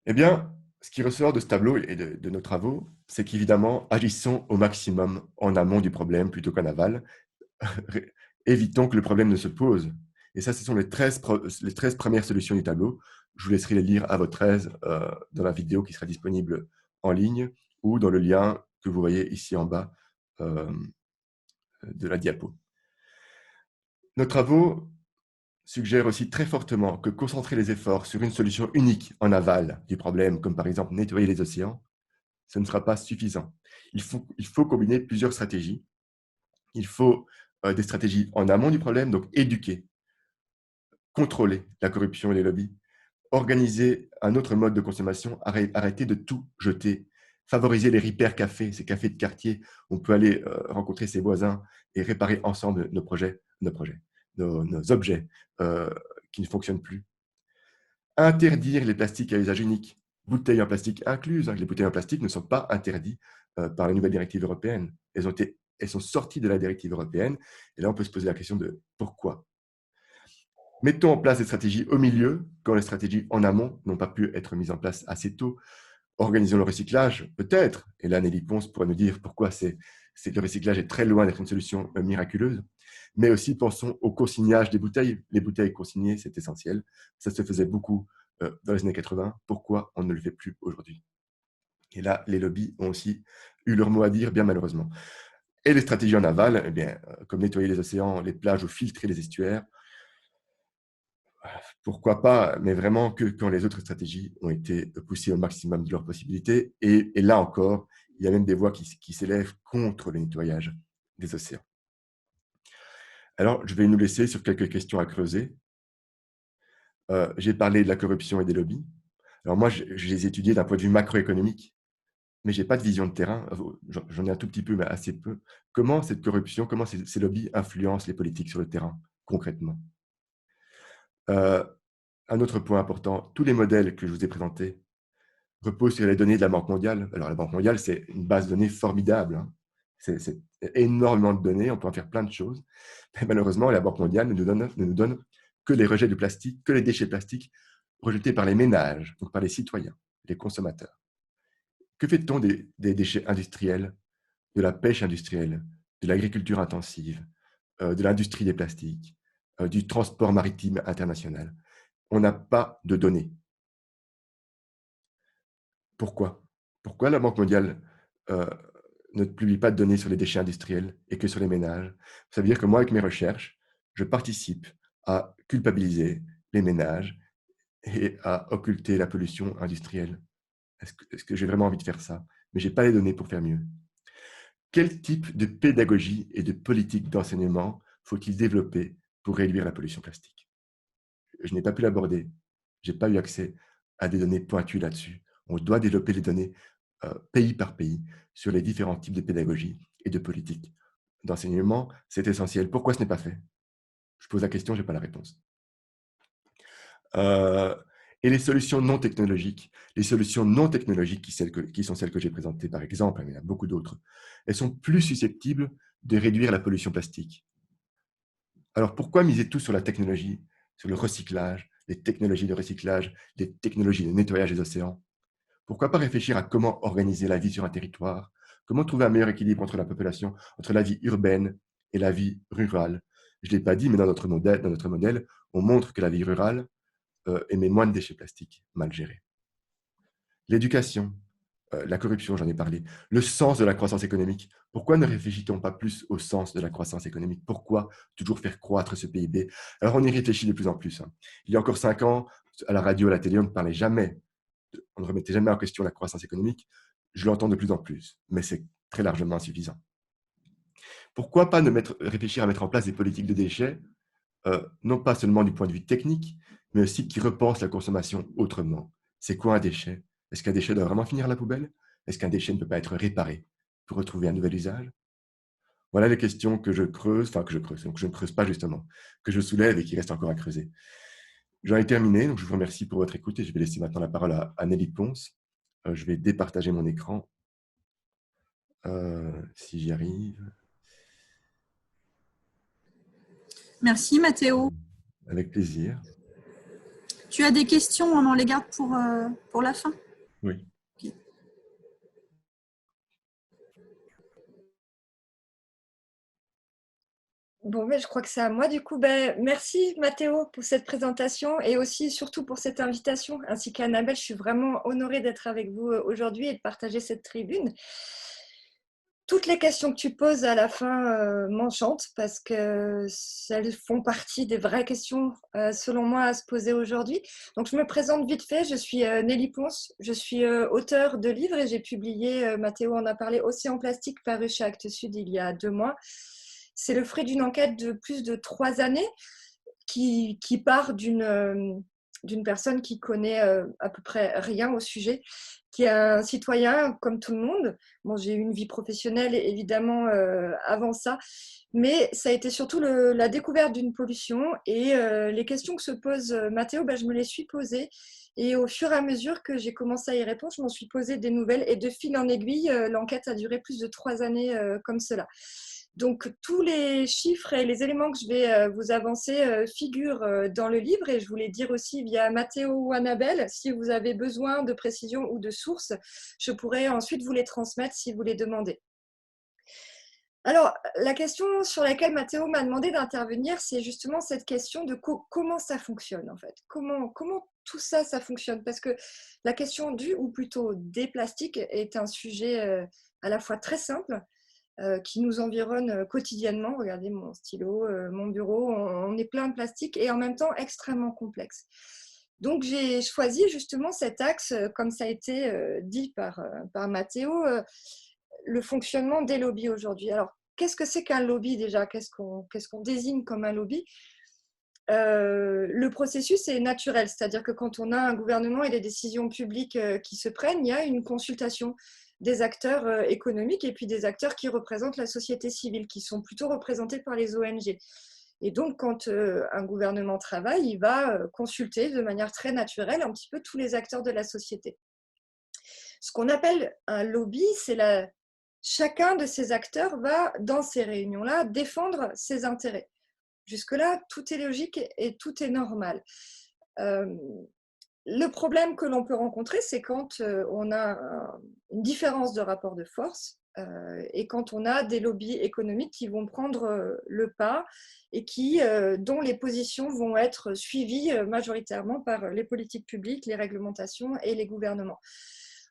Eh bien, ce qui ressort de ce tableau et de nos travaux, c'est qu'évidemment, agissons au maximum en amont du problème plutôt qu'en aval. Évitons que le problème ne se pose. Et ça, ce sont les 13 premières solutions du tableau. Je vous laisserai les lire à votre aise dans la vidéo qui sera disponible en ligne ou dans le lien que vous voyez ici en bas de la diapo. Nos travaux suggèrent aussi très fortement que concentrer les efforts sur une solution unique en aval du problème, comme par exemple nettoyer les océans, ce ne sera pas suffisant. Il faut combiner plusieurs stratégies. Il faut des stratégies en amont du problème, donc éduquer, contrôler la corruption et les lobbies, organiser un autre mode de consommation, arrêter de tout jeter, favoriser les repair cafés, ces cafés de quartier où on peut aller rencontrer ses voisins et réparer ensemble nos objets qui ne fonctionnent plus. Interdire les plastiques à usage unique, bouteilles en plastique incluses, hein. Les bouteilles en plastique ne sont pas interdites par la nouvelle directive européenne. Elles sont sorties de la directive européenne. Et là, on peut se poser la question de pourquoi. Mettons en place des stratégies au milieu, quand les stratégies en amont n'ont pas pu être mises en place assez tôt. Organisons le recyclage, peut-être. Et là, Nelly Pons pourrait nous dire pourquoi le recyclage est très loin d'être une solution miraculeuse. Mais aussi, pensons au consignage des bouteilles. Les bouteilles consignées, c'est essentiel. Ça se faisait beaucoup dans les années 80. Pourquoi on ne le fait plus aujourd'hui? Et là, les lobbies ont aussi eu leur mot à dire, bien malheureusement. Et les stratégies en aval, eh bien, comme nettoyer les océans, les plages ou filtrer les estuaires, pourquoi pas, mais vraiment que quand les autres stratégies ont été poussées au maximum de leurs possibilités. Et là encore, il y a même des voix qui s'élèvent contre le nettoyage des océans. Alors, je vais nous laisser sur quelques questions à creuser. J'ai parlé de la corruption et des lobbies. Alors moi, je les ai étudiés d'un point de vue macroéconomique, mais je n'ai pas de vision de terrain. J'en ai un tout petit peu, mais assez peu. Comment cette corruption, comment ces lobbies influencent les politiques sur le terrain, concrètement? Un autre point important, tous les modèles que je vous ai présentés reposent sur les données de la Banque mondiale. Alors, la Banque mondiale, c'est une base de données formidable, hein. C'est énormément de données, on peut en faire plein de choses. Mais malheureusement, la Banque mondiale ne nous donne que les rejets de plastique, que les déchets plastiques rejetés par les ménages, donc par les citoyens, les consommateurs. Que fait-on des déchets industriels, de la pêche industrielle, de l'agriculture intensive, de l'industrie des plastiques, du transport maritime international? On n'a pas de données. Pourquoi? Pourquoi la Banque mondiale ne publie pas de données sur les déchets industriels et que sur les ménages? Ça veut dire que moi, avec mes recherches, je participe à culpabiliser les ménages et à occulter la pollution industrielle. Est-ce que j'ai vraiment envie de faire ça? Mais je n'ai pas les données pour faire mieux. Quel type de pédagogie et de politique d'enseignement faut-il développer pour réduire la pollution plastique? Je n'ai pas pu l'aborder. Je n'ai pas eu accès à des données pointues là-dessus. On doit développer les données pays par pays sur les différents types de pédagogie et de politique d'enseignement. C'est essentiel. Pourquoi ce n'est pas fait? Je pose la question, je n'ai pas la réponse. Et les solutions non technologiques, qui sont celles que j'ai présentées par exemple, mais il y en a beaucoup d'autres, elles sont plus susceptibles de réduire la pollution plastique. Alors pourquoi miser tout sur la technologie, sur le recyclage, les technologies de recyclage, les technologies de nettoyage des océans? Pourquoi pas réfléchir à comment organiser la vie sur un territoire? Comment trouver un meilleur équilibre entre la population, entre la vie urbaine et la vie rurale? Je ne l'ai pas dit, mais dans notre modèle, on montre que la vie rurale émet moins de déchets plastiques mal gérés. L'éducation, la corruption, j'en ai parlé. Le sens de la croissance économique. Pourquoi ne réfléchit-on pas plus au sens de la croissance économique? Pourquoi toujours faire croître ce PIB? Alors, on y réfléchit de plus en plus, hein. Il y a encore 5 ans, à la radio, à la télé, on ne parlait jamais, on ne remettait jamais en question la croissance économique. Je l'entends de plus en plus, mais c'est très largement insuffisant. Pourquoi pas réfléchir à mettre en place des politiques de déchets, non pas seulement du point de vue technique, mais aussi qui repensent la consommation autrement? C'est quoi un déchet? Est-ce qu'un déchet doit vraiment finir à la poubelle? Est-ce qu'un déchet ne peut pas être réparé pour retrouver un nouvel usage? Voilà les questions que je creuse, donc je ne creuse pas justement, que je soulève et qui restent encore à creuser. J'en ai terminé, donc je vous remercie pour votre écoute et je vais laisser maintenant la parole à Nelly Pons. Je vais départager mon écran, si j'y arrive. Merci Mathéo. Avec plaisir. Tu as des questions, on en les garde pour la fin? Oui. Okay. Bon, mais je crois que c'est à moi du coup. Merci Mathéo pour cette présentation et aussi surtout pour cette invitation, ainsi qu'Annabelle. Je suis vraiment honorée d'être avec vous aujourd'hui et de partager cette tribune. Toutes les questions que tu poses à la fin m'enchantent parce qu'elles font partie des vraies questions, selon moi, à se poser aujourd'hui. Donc, je me présente vite fait. Je suis Nelly Pons. Je suis auteure de livres et j'ai publié, Mathéo en a parlé, Océan Plastique, paru chez Actes Sud il y a 2 mois. C'est le fruit d'une enquête de plus de 3 années qui part d'une personne qui connaît à peu près rien au sujet, qui est un citoyen comme tout le monde. Bon, j'ai eu une vie professionnelle évidemment avant ça, mais ça a été surtout la découverte d'une pollution et les questions que se pose Mathéo, je me les suis posées Et au fur et à mesure que j'ai commencé à y répondre, je m'en suis posé des nouvelles. Et de fil en aiguille, l'enquête a duré plus de 3 années comme cela. Donc, tous les chiffres et les éléments que je vais vous avancer figurent dans le livre. Et je voulais dire aussi via Mathéo ou Annabelle, si vous avez besoin de précisions ou de sources, je pourrais ensuite vous les transmettre si vous les demandez. Alors, la question sur laquelle Mathéo m'a demandé d'intervenir, c'est justement cette question de comment ça fonctionne en fait. Comment tout ça, ça fonctionne? Parce que la question du, ou plutôt des plastiques, est un sujet à la fois très simple, qui nous environne quotidiennement. Regardez mon stylo, mon bureau, on est plein de plastique, et en même temps extrêmement complexe. Donc, j'ai choisi justement cet axe, comme ça a été dit par Mathéo, le fonctionnement des lobbies aujourd'hui. Alors, qu'est-ce que c'est qu'un lobby déjà? Qu'est-ce qu'on désigne comme un lobby? Le processus est naturel, c'est-à-dire que quand on a un gouvernement et des décisions publiques qui se prennent, il y a une consultation des acteurs économiques et puis des acteurs qui représentent la société civile, qui sont plutôt représentés par les ONG. Et donc, quand un gouvernement travaille, il va consulter de manière très naturelle un petit peu tous les acteurs de la société. Ce qu'on appelle un lobby, c'est chacun de ces acteurs va, dans ces réunions-là, défendre ses intérêts. Jusque-là, tout est logique et tout est normal. Le problème que l'on peut rencontrer, c'est quand on a une différence de rapport de force et quand on a des lobbies économiques qui vont prendre le pas et dont les positions vont être suivies majoritairement par les politiques publiques, les réglementations et les gouvernements.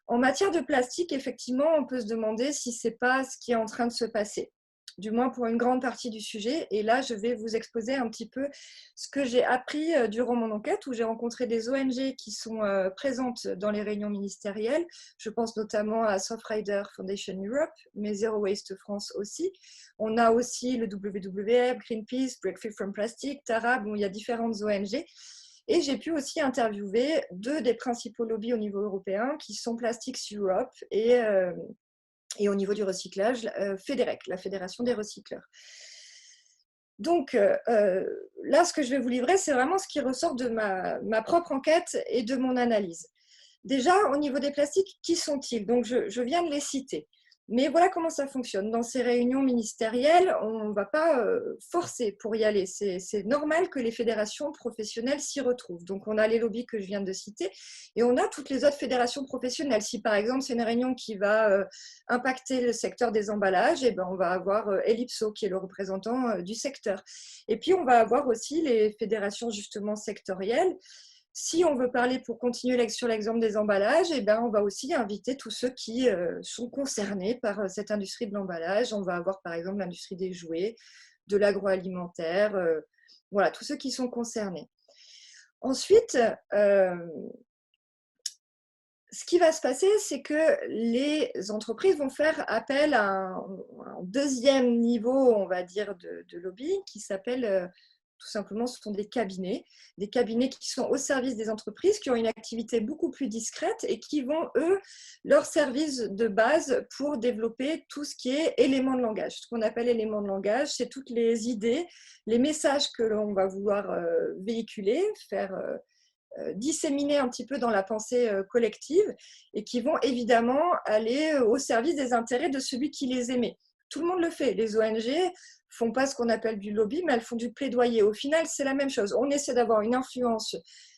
En matière de plastique, effectivement, on peut se demander si ce n'est pas ce qui est en train de se passer, du moins pour une grande partie du sujet. Et là, je vais vous exposer un petit peu ce que j'ai appris durant mon enquête, où j'ai rencontré des ONG qui sont présentes dans les réunions ministérielles. Je pense notamment à Surfrider Foundation Europe, mais Zero Waste France aussi. On a aussi le WWF, Greenpeace, Break Free from Plastic, Tara, bon, il y a différentes ONG. Et j'ai pu aussi interviewer deux des principaux lobbies au niveau européen, qui sont Plastics Europe et au niveau du recyclage, FEDEREC, la Fédération des recycleurs. Donc là, ce que je vais vous livrer, c'est vraiment ce qui ressort de ma propre enquête et de mon analyse. Déjà, au niveau des plastiques, qui sont-ils? Donc, je viens de les citer. Mais voilà comment ça fonctionne. Dans ces réunions ministérielles, on ne va pas forcer pour y aller. C'est normal que les fédérations professionnelles s'y retrouvent. Donc, on a les lobbies que je viens de citer et on a toutes les autres fédérations professionnelles. Si, par exemple, c'est une réunion qui va impacter le secteur des emballages, eh ben, on va avoir Ellipso, qui est le représentant du secteur. Et puis, on va avoir aussi les fédérations justement sectorielles. Si on veut parler, pour continuer sur l'exemple des emballages, eh ben, on va aussi inviter tous ceux qui sont concernés par cette industrie de l'emballage. On va avoir par exemple l'industrie des jouets, de l'agroalimentaire, voilà, tous ceux qui sont concernés. Ensuite, ce qui va se passer, c'est que les entreprises vont faire appel à un deuxième niveau, on va dire, de lobbying qui s'appelle... tout simplement, ce sont des cabinets qui sont au service des entreprises, qui ont une activité beaucoup plus discrète et qui vont, eux, leur service de base pour développer tout ce qui est éléments de langage. Ce qu'on appelle éléments de langage, c'est toutes les idées, les messages que l'on va vouloir véhiculer, faire disséminer un petit peu dans la pensée collective et qui vont évidemment aller au service des intérêts de celui qui les émet. Tout le monde le fait. Les ONG font pas ce qu'on appelle du lobby, mais elles font du plaidoyer. Au final, c'est la même chose. On essaie d'avoir une influence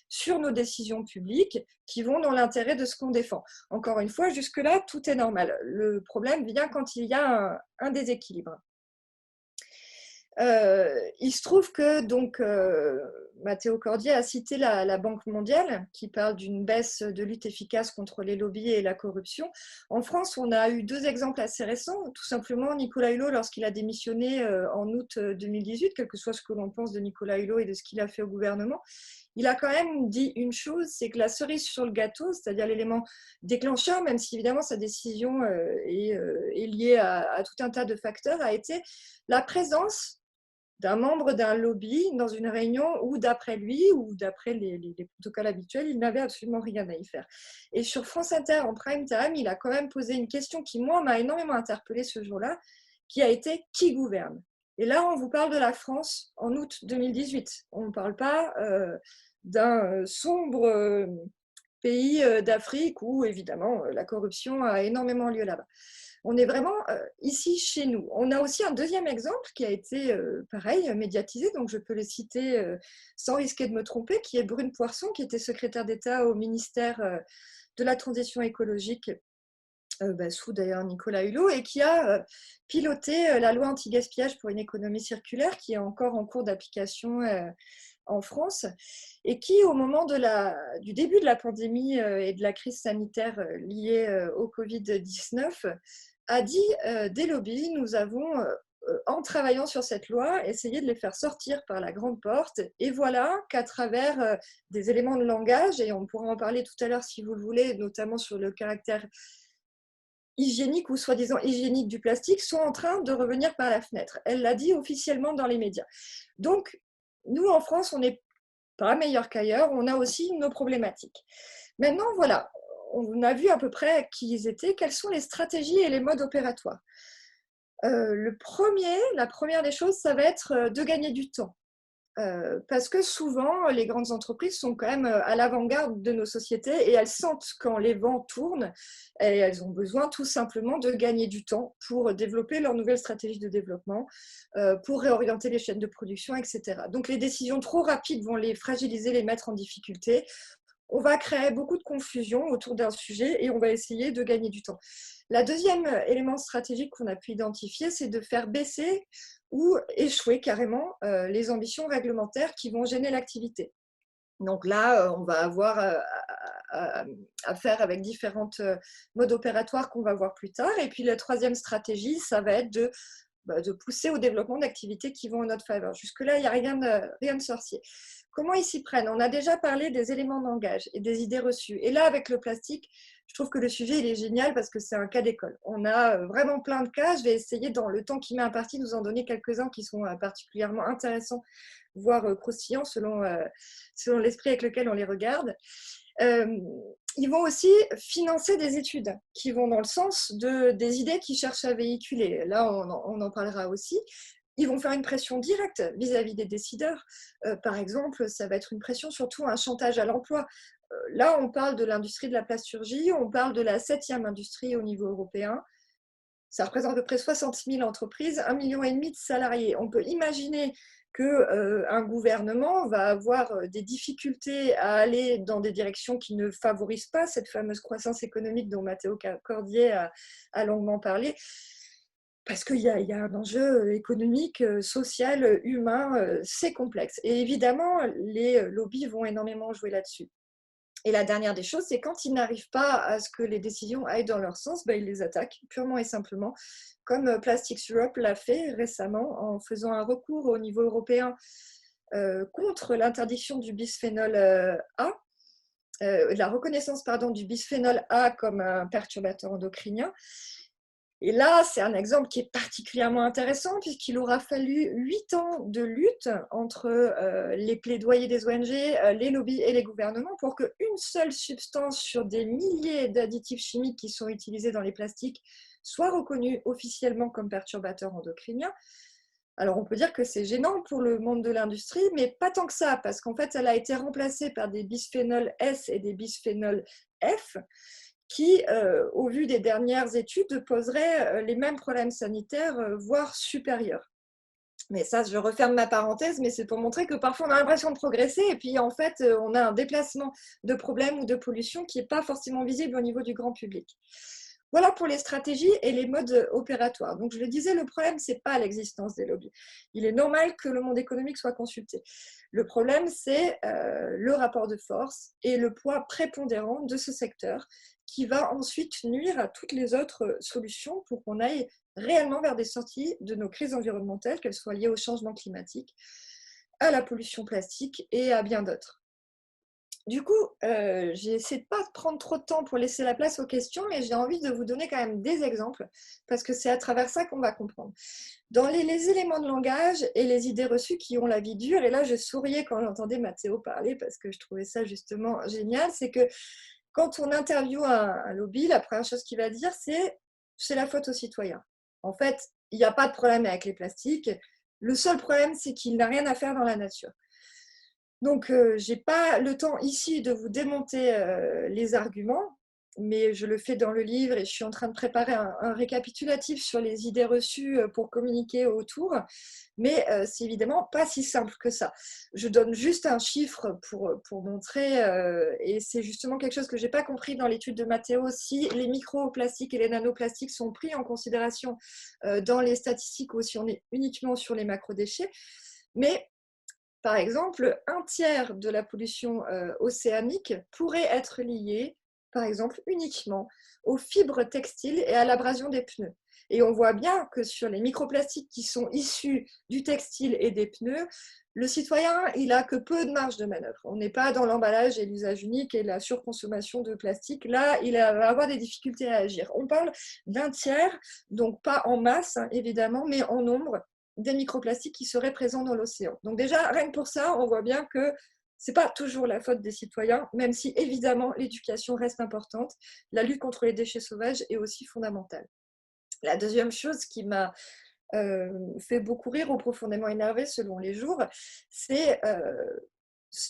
sur nos décisions publiques qui vont dans l'intérêt de ce qu'on défend. Encore une fois, jusque-là, tout est normal. Le problème vient quand il y a un déséquilibre. Il se trouve que donc Mathéo Cordier a cité la Banque mondiale qui parle d'une baisse de lutte efficace contre les lobbies et la corruption. En France, on a eu deux exemples assez récents. Tout simplement, Nicolas Hulot, lorsqu'il a démissionné en août 2018, quel que soit ce que l'on pense de Nicolas Hulot et de ce qu'il a fait au gouvernement, il a quand même dit une chose, c'est que la cerise sur le gâteau, c'est-à-dire l'élément déclencheur, même si évidemment sa décision est liée à tout un tas de facteurs, a été la présence d'un membre d'un lobby dans une réunion où, d'après lui, ou d'après les protocoles habituels, il n'avait absolument rien à y faire. Et sur France Inter, en prime time, il a quand même posé une question qui, moi, m'a énormément interpellée ce jour-là, qui a été « Qui gouverne ?» Et là, on vous parle de la France en août 2018. On ne parle pas d'un sombre pays d'Afrique où, évidemment, la corruption a énormément lieu là-bas. On est vraiment ici chez nous. On a aussi un deuxième exemple qui a été pareil, médiatisé, donc je peux le citer sans risquer de me tromper, qui est Brune Poirson, qui était secrétaire d'État au ministère de la Transition écologique, sous d'ailleurs Nicolas Hulot, et qui a piloté la loi anti-gaspillage pour une économie circulaire, qui est encore en cours d'application en France, et qui, au moment du début de la pandémie et de la crise sanitaire liée au Covid-19, a dit des lobbies, nous avons, en travaillant sur cette loi, essayé de les faire sortir par la grande porte. Et voilà qu'à travers des éléments de langage, et on pourra en parler tout à l'heure si vous le voulez, notamment sur le caractère hygiénique ou soi-disant hygiénique du plastique, sont en train de revenir par la fenêtre. Elle l'a dit officiellement dans les médias. Donc, nous, en France, on n'est pas meilleur qu'ailleurs, on a aussi nos problématiques. Maintenant, voilà, on a vu à peu près qui ils étaient, quelles sont les stratégies et les modes opératoires. La première des choses, ça va être de gagner du temps. Parce que souvent, les grandes entreprises sont quand même à l'avant-garde de nos sociétés et elles sentent quand les vents tournent et elles ont besoin tout simplement de gagner du temps pour développer leur nouvelle stratégie de développement, pour réorienter les chaînes de production, etc. Donc les décisions trop rapides vont les fragiliser, les mettre en difficulté. On va créer beaucoup de confusion autour d'un sujet et on va essayer de gagner du temps. La deuxième élément stratégique qu'on a pu identifier, c'est de faire baisser ou échouer carrément les ambitions réglementaires qui vont gêner l'activité. Donc là, on va avoir à faire avec différents modes opératoires qu'on va voir plus tard. Et puis la troisième stratégie, ça va être de pousser au développement d'activités qui vont en notre faveur. Jusque-là, il n'y a rien de sorcier. Comment ils s'y prennent? On a déjà parlé des éléments de langage et des idées reçues. Et là, avec le plastique, je trouve que le sujet il est génial parce que c'est un cas d'école. On a vraiment plein de cas. Je vais essayer, dans le temps qui m'est imparti, de vous en donner quelques-uns qui sont particulièrement intéressants, voire croustillants selon l'esprit avec lequel on les regarde. Ils vont aussi financer des études qui vont dans le sens des idées qu'ils cherchent à véhiculer. Là, on en parlera aussi. Ils vont faire une pression directe vis-à-vis des décideurs. Par exemple, ça va être une pression, surtout un chantage à l'emploi. Là, on parle de l'industrie de la plasturgie, on parle de la 7e industrie au niveau européen. Ça représente à peu près 60 000 entreprises, 1,5 million de salariés. On peut imaginer qu'un gouvernement va avoir des difficultés à aller dans des directions qui ne favorisent pas cette fameuse croissance économique dont Matteo Cordier a longuement parlé, parce qu'il y a un enjeu économique, social, humain, c'est complexe. Et évidemment, les lobbies vont énormément jouer là-dessus. Et la dernière des choses, c'est quand ils n'arrivent pas à ce que les décisions aillent dans leur sens, ils les attaquent purement et simplement, comme Plastics Europe l'a fait récemment en faisant un recours au niveau européen contre l'interdiction du bisphénol A, la reconnaissance du bisphénol A comme un perturbateur endocrinien. Et là, c'est un exemple qui est particulièrement intéressant puisqu'il aura fallu 8 ans de lutte entre les plaidoyers des ONG, les lobbies et les gouvernements pour qu'une seule substance sur des milliers d'additifs chimiques qui sont utilisés dans les plastiques soit reconnue officiellement comme perturbateur endocrinien. Alors, on peut dire que c'est gênant pour le monde de l'industrie, mais pas tant que ça, parce qu'en fait, elle a été remplacée par des bisphénols S et des bisphénols F, qui, au vu des dernières études, poseraient les mêmes problèmes sanitaires, voire supérieurs. Mais ça, je referme ma parenthèse, mais c'est pour montrer que parfois on a l'impression de progresser et puis en fait, on a un déplacement de problèmes ou de pollution qui n'est pas forcément visible au niveau du grand public. Voilà pour les stratégies et les modes opératoires. Donc, je le disais, le problème, ce n'est pas l'existence des lobbies. Il est normal que le monde économique soit consulté. Le problème, c'est le rapport de force et le poids prépondérant de ce secteur qui va ensuite nuire à toutes les autres solutions pour qu'on aille réellement vers des sorties de nos crises environnementales, qu'elles soient liées au changement climatique, à la pollution plastique et à bien d'autres. Du coup, j'ai essayé de ne pas prendre trop de temps pour laisser la place aux questions, mais j'ai envie de vous donner quand même des exemples, parce que c'est à travers ça qu'on va comprendre. Dans les éléments de langage et les idées reçues qui ont la vie dure, et là je souriais quand j'entendais Matteo parler, parce que je trouvais ça justement génial, c'est que quand on interviewe un lobby, la première chose qu'il va dire, c'est la faute aux citoyens. En fait, il n'y a pas de problème avec les plastiques, le seul problème, c'est qu'il n'a rien à faire dans la nature. Donc, je n'ai pas le temps ici de vous démonter les arguments, mais je le fais dans le livre et je suis en train de préparer un récapitulatif sur les idées reçues pour communiquer autour. Mais c'est évidemment pas si simple que ça. Je donne juste un chiffre pour montrer, et c'est justement quelque chose que je n'ai pas compris dans l'étude de Matteo, si les microplastiques et les nanoplastiques sont pris en considération dans les statistiques ou si on est uniquement sur les macrodéchets. Mais par exemple, un tiers de la pollution océanique pourrait être lié, par exemple, uniquement aux fibres textiles et à l'abrasion des pneus. Et on voit bien que sur les microplastiques qui sont issus du textile et des pneus, le citoyen, il n'a que peu de marge de manœuvre. On n'est pas dans l'emballage et l'usage unique et la surconsommation de plastique. Là, il va avoir des difficultés à agir. On parle d'un tiers, donc pas en masse, hein, évidemment, mais en nombre des microplastiques qui seraient présents dans l'océan. Donc déjà, rien que pour ça, on voit bien que ce n'est pas toujours la faute des citoyens, même si évidemment l'éducation reste importante. La lutte contre les déchets sauvages est aussi fondamentale. La deuxième chose qui m'a fait beaucoup rire ou profondément énervé selon les jours, c'est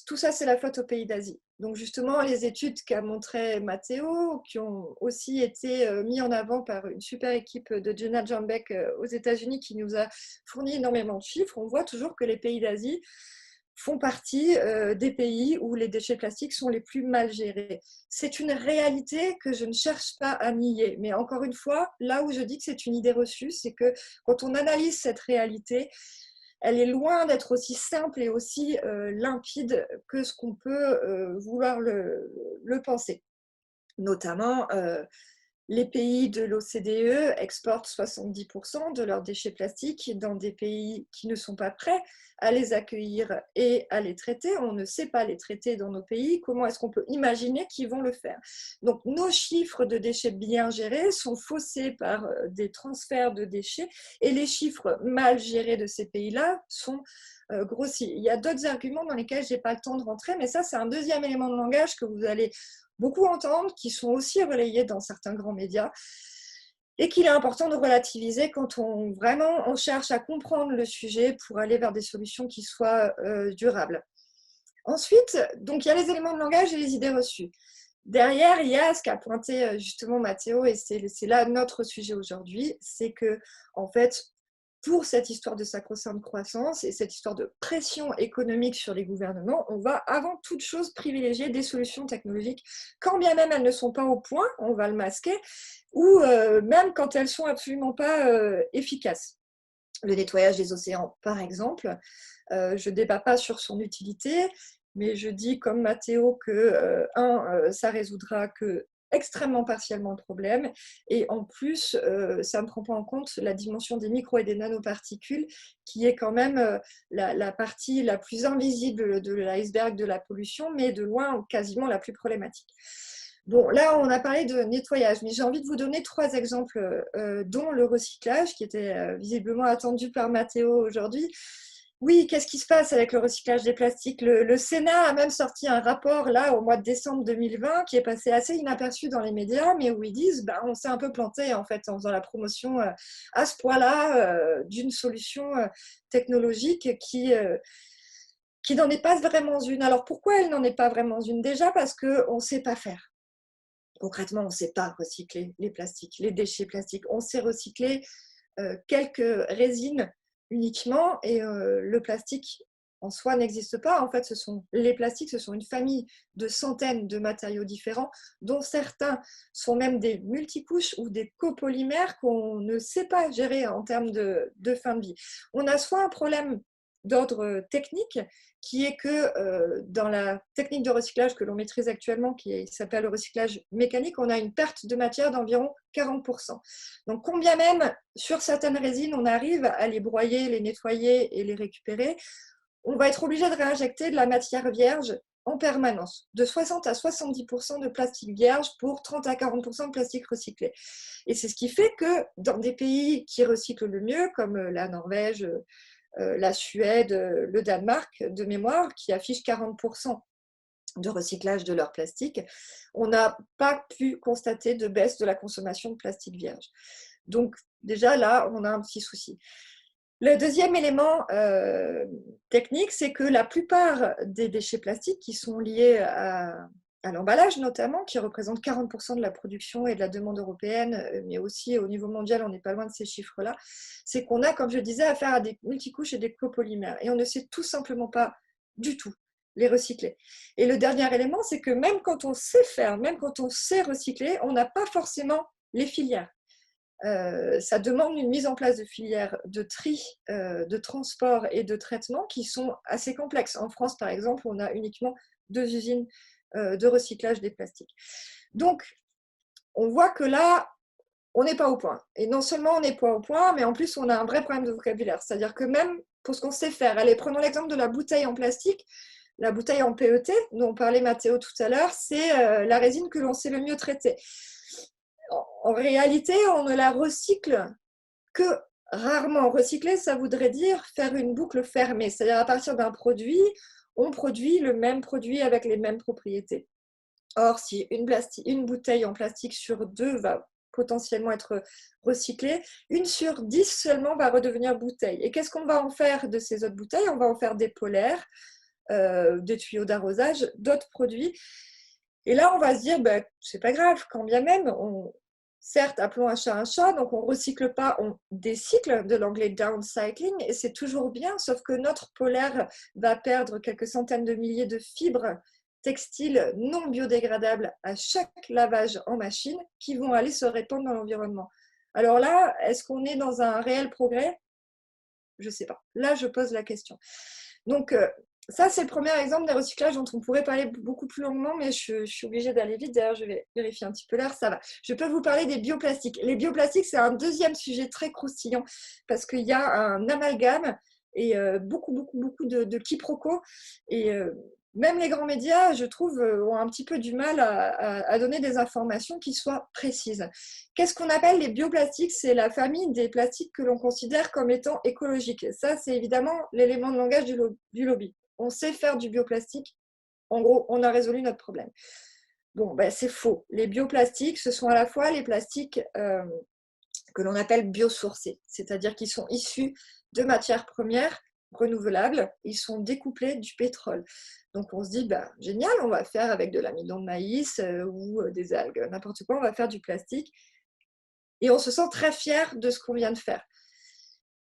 tout ça, c'est la faute aux pays d'Asie. Donc justement, les études qu'a montré Matteo, qui ont aussi été mis en avant par une super équipe de Jenna Jambeck aux États-Unis qui nous a fourni énormément de chiffres, on voit toujours que les pays d'Asie font partie des pays où les déchets plastiques sont les plus mal gérés. C'est une réalité que je ne cherche pas à nier. Mais encore une fois, là où je dis que c'est une idée reçue, c'est que quand on analyse cette réalité, elle est loin d'être aussi simple et aussi limpide que ce qu'on peut vouloir le penser. Notamment, les pays de l'OCDE exportent 70% de leurs déchets plastiques dans des pays qui ne sont pas prêts à les accueillir et à les traiter. On ne sait pas les traiter dans nos pays. Comment est-ce qu'on peut imaginer qu'ils vont le faire? Donc, nos chiffres de déchets bien gérés sont faussés par des transferts de déchets et les chiffres mal gérés de ces pays-là sont grossis. Il y a d'autres arguments dans lesquels je n'ai pas le temps de rentrer, mais ça, c'est un deuxième élément de langage que vous allez beaucoup entendre, qui sont aussi relayés dans certains grands médias, et qu'il est important de relativiser quand on cherche à comprendre le sujet pour aller vers des solutions qui soient durables. Ensuite, donc il y a les éléments de langage et les idées reçues. Derrière, il y a ce qu'a pointé justement Matteo, et c'est là notre sujet aujourd'hui, c'est que en fait, pour cette histoire de sacro-sainte croissance et cette histoire de pression économique sur les gouvernements, on va avant toute chose privilégier des solutions technologiques, quand bien même elles ne sont pas au point, on va le masquer, ou même quand elles ne sont absolument pas efficaces. Le nettoyage des océans, par exemple, je ne débat pas sur son utilité, mais je dis comme Matteo que, ça résoudra que extrêmement partiellement le problème, et en plus, ça ne prend pas en compte la dimension des micro et des nanoparticules, qui est quand même la partie la plus invisible de l'iceberg de la pollution, mais de loin quasiment la plus problématique. Bon, là, on a parlé de nettoyage, mais j'ai envie de vous donner 3 exemples, dont le recyclage, qui était visiblement attendu par Matteo aujourd'hui. Oui, qu'est-ce qui se passe avec le recyclage des plastiques? Le Sénat a même sorti un rapport là au mois de décembre 2020 qui est passé assez inaperçu dans les médias, mais où ils disent on s'est un peu planté en fait en faisant la promotion à ce point-là d'une solution technologique qui n'en est pas vraiment une. Alors pourquoi elle n'en est pas vraiment une? Déjà parce qu'on ne sait pas faire. Concrètement, on ne sait pas recycler les plastiques, les déchets plastiques. On sait recycler quelques résines uniquement, et le plastique en soi n'existe pas. En fait, les plastiques, ce sont une famille de centaines de matériaux différents, dont certains sont même des multicouches ou des copolymères qu'on ne sait pas gérer en termes de fin de vie. On a soit un problème d'ordre technique, qui est que dans la technique de recyclage que l'on maîtrise actuellement, qui s'appelle le recyclage mécanique, on a une perte de matière d'environ 40%. Donc, combien même sur certaines résines, on arrive à les broyer, les nettoyer et les récupérer, on va être obligé de réinjecter de la matière vierge en permanence, de 60 à 70% de plastique vierge pour 30 à 40% de plastique recyclé. Et c'est ce qui fait que dans des pays qui recyclent le mieux, comme la Norvège, la Suède, le Danemark, de mémoire, qui affichent 40% de recyclage de leur plastique, on n'a pas pu constater de baisse de la consommation de plastique vierge. Donc déjà là, on a un petit souci. Le deuxième élément technique, c'est que la plupart des déchets plastiques qui sont liés à l'emballage notamment, qui représentent 40% de la production et de la demande européenne, mais aussi au niveau mondial, on n'est pas loin de ces chiffres-là, c'est qu'on a, comme je disais, affaire à des multicouches et des copolymères. Et on ne sait tout simplement pas du tout les recycler. Et le dernier élément, c'est que même quand on sait faire, même quand on sait recycler, on n'a pas forcément les filières. Ça demande une mise en place de filières de tri, de transport et de traitement qui sont assez complexes. En France, par exemple, on a uniquement 2 usines de recyclage des plastiques. Donc, on voit que là, on n'est pas au point. Et non seulement on n'est pas au point, mais en plus, on a un vrai problème de vocabulaire. C'est-à-dire que même pour ce qu'on sait faire, allez, prenons l'exemple de la bouteille en plastique. La bouteille en PET, dont parlait Mathéo tout à l'heure, c'est la résine que l'on sait le mieux traiter. En réalité, on ne la recycle que rarement. Recycler, ça voudrait dire faire une boucle fermée. C'est-à-dire à partir d'un produit, on produit le même produit avec les mêmes propriétés. Or, si une bouteille en plastique sur 2 va potentiellement être recyclée, 1 sur 10 seulement va redevenir bouteille. Et qu'est-ce qu'on va en faire de ces autres bouteilles? On va en faire des polaires, des tuyaux d'arrosage, d'autres produits. Et là, on va se dire, ben, c'est pas grave, quand bien même, certes, appelons un chat, donc on ne recycle pas, on décycle, de l'anglais downcycling, et c'est toujours bien, sauf que notre polaire va perdre quelques centaines de milliers de fibres textiles non biodégradables à chaque lavage en machine qui vont aller se répandre dans l'environnement. Alors là, est-ce qu'on est dans un réel progrès? Je ne sais pas. Là, je pose la question. Donc, ça, c'est le premier exemple des recyclages dont on pourrait parler beaucoup plus longuement, mais je suis obligée d'aller vite. D'ailleurs, je vais vérifier un petit peu l'heure, ça va. Je peux vous parler des bioplastiques. Les bioplastiques, c'est un deuxième sujet très croustillant parce qu'il y a un amalgame et beaucoup de quiproquos. Et même les grands médias, je trouve, ont un petit peu du mal à donner des informations qui soient précises. Qu'est-ce qu'on appelle les bioplastiques? C'est la famille des plastiques que l'on considère comme étant écologiques. Ça, c'est évidemment l'élément de langage du lobby. On sait faire du bioplastique. En gros, on a résolu notre problème. Bon, ben, c'est faux. Les bioplastiques, ce sont à la fois les plastiques que l'on appelle biosourcés, c'est-à-dire qu'ils sont issus de matières premières renouvelables, ils sont découplés du pétrole. Donc on se dit, bah, génial, on va faire avec de l'amidon de maïs ou des algues, n'importe quoi, on va faire du plastique. Et on se sent très fier de ce qu'on vient de faire.